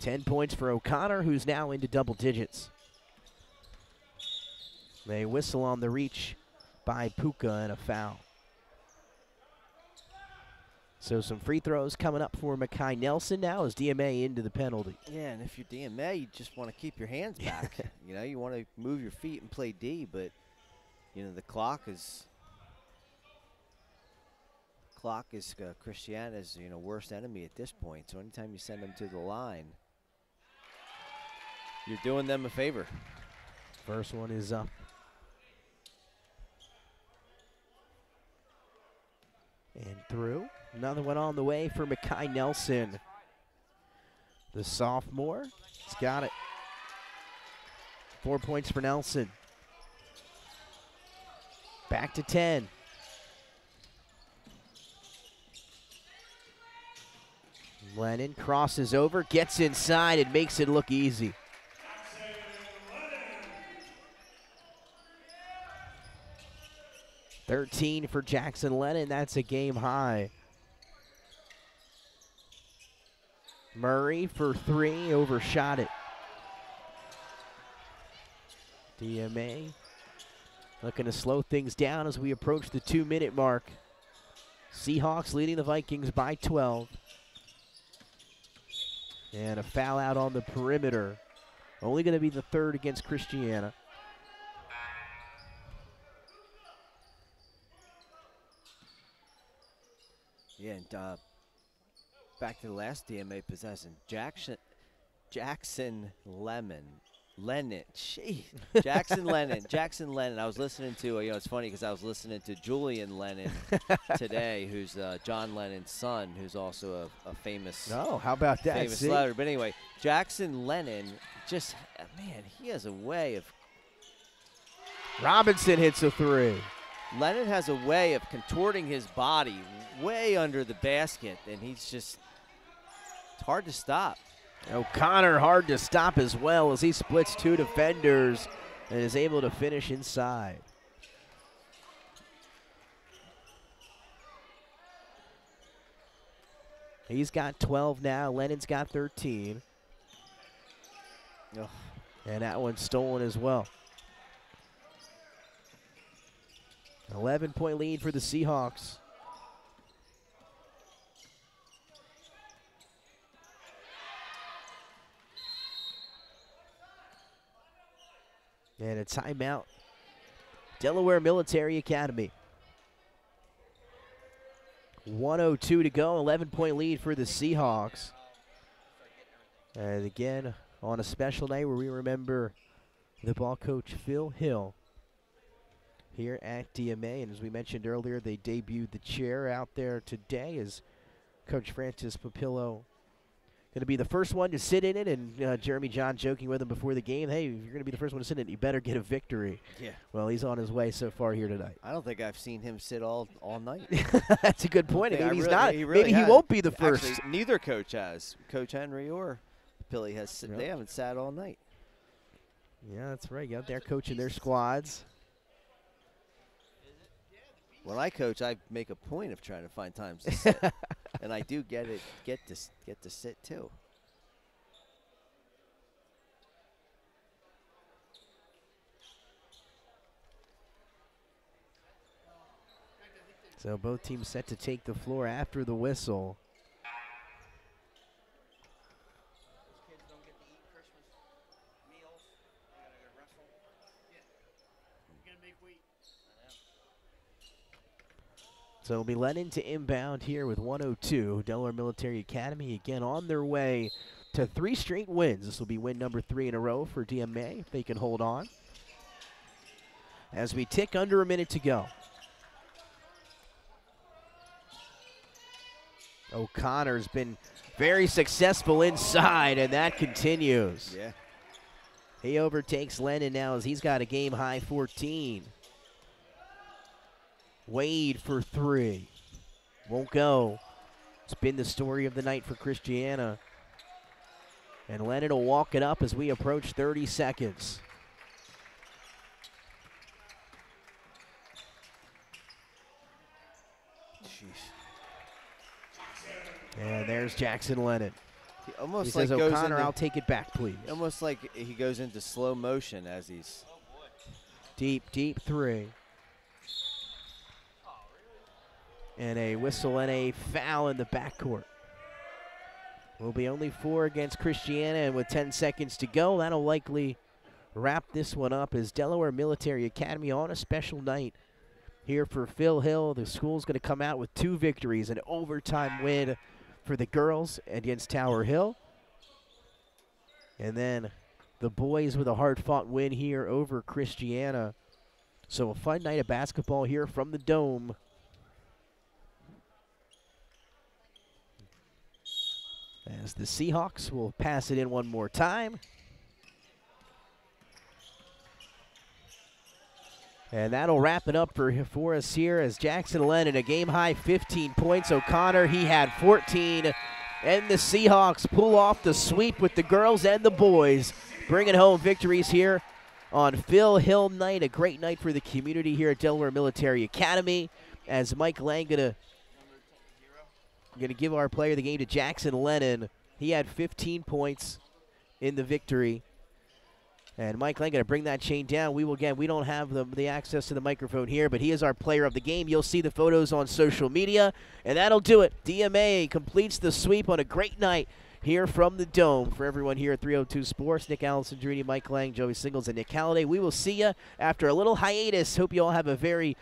$10 points for O'Connor, who's now into double digits. They whistle on the reach by Puka and a foul. So some free throws coming up for Makai Nelson now as DMA into the penalty. Yeah, and if you're DMA, you just want to keep your hands back. You know, you want to move your feet and play D, but, you know, the clock is Christiana's, you know, worst enemy at this point. So anytime you send them to the line, you're doing them a favor. First one is up. And through. Another one on the way for Makai Nelson. The sophomore. He's got it. 4 points for Nelson. Back to 10. Lennon crosses over, gets inside, and makes it look easy. $13 for Jackson Lennon. That's a game high. Murray for 3, overshot it. DMA looking to slow things down as we approach the 2-minute mark. Seahawks leading the Vikings by 12. And a foul out on the perimeter. Only going to be the third against Christiana. Yeah, and back to the last DMA possession. Jackson Lennon. Jackson Lennon. I was listening to, it's funny because I was listening to Julian Lennon today, who's John Lennon's son, who's also a famous. Oh, how about that? Famous slouter. But anyway, Jackson Lennon, just, man, he has a way of. Robinson hits a 3. Lennon has a way of contorting his body way under the basket, and he's just, it's hard to stop. O'Connor hard to stop as well as he splits 2 defenders and is able to finish inside. He's got 12 now. Lennon's got 13. Oh. And that one's stolen as well. 11-point lead for the Seahawks. And a timeout. Delaware Military Academy. 1:02 to go. 11-point lead for the Seahawks. And again, on a special night where we remember the ball coach Phil Hill here at DMA. And as we mentioned earlier, they debuted the chair out there today as Coach Francis Papillo going to be the first one to sit in it, and Jeremy John joking with him before the game, hey, if you're going to be the first one to sit in it, you better get a victory. Yeah. Well, he's on his way so far here tonight. I don't think I've seen him sit all night. That's a good point. Maybe he's not. Really Maybe he won't be the first. Actually, neither coach has. Coach Henry or Billy has. They haven't sat all night. Yeah, that's right. Out there coaching their squads. When I coach, I make a point of trying to find times to sit, and I do get to sit too. So both teams set to take the floor after the whistle. So it'll be Lennon to inbound here with 1:02. Delaware Military Academy again on their way to 3 straight wins. This will be win number 3 in a row for DMA if they can hold on. As we tick under a minute to go. O'Connor's been very successful inside, and that continues. Yeah. He overtakes Lennon now as he's got a game-high 14. Wade for 3. Won't go. It's been the story of the night for Christiana. And Lennon will walk it up as we approach 30 seconds. And there's Jackson Lennon. He says, O'Connor, I'll take it back, please. Almost like he goes into slow motion as he's. Deep 3. And a whistle and a foul in the backcourt. Will be only 4 against Christiana, and with 10 seconds to go, that'll likely wrap this one up as Delaware Military Academy on a special night here for Phil Hill. The school's going to come out with 2 victories, an overtime win for the girls against Tower Hill. And then the boys with a hard-fought win here over Christiana. So a fun night of basketball here from the Dome. As the Seahawks will pass it in one more time. And that'll wrap it up for us here as Jackson Lennon, a game-high 15 points. O'Connor, he had 14. And the Seahawks pull off the sweep with the girls and the boys, bringing home victories here on Phil Hill night. A great night for the community here at Delaware Military Academy. As Mike Lang gonna give our player of the game to Jackson Lennon. He had 15 points in the victory. And Mike Lang going to bring that chain down. We don't have the access to the microphone here, but he is our player of the game. You'll see the photos on social media, and that'll do it. DMA completes the sweep on a great night here from the Dome. For everyone here at 302 Sports, Nick Allison, Drini, Mike Lang, Joey Singles, and Nick Halliday, we will see you after a little hiatus. Hope you all have a very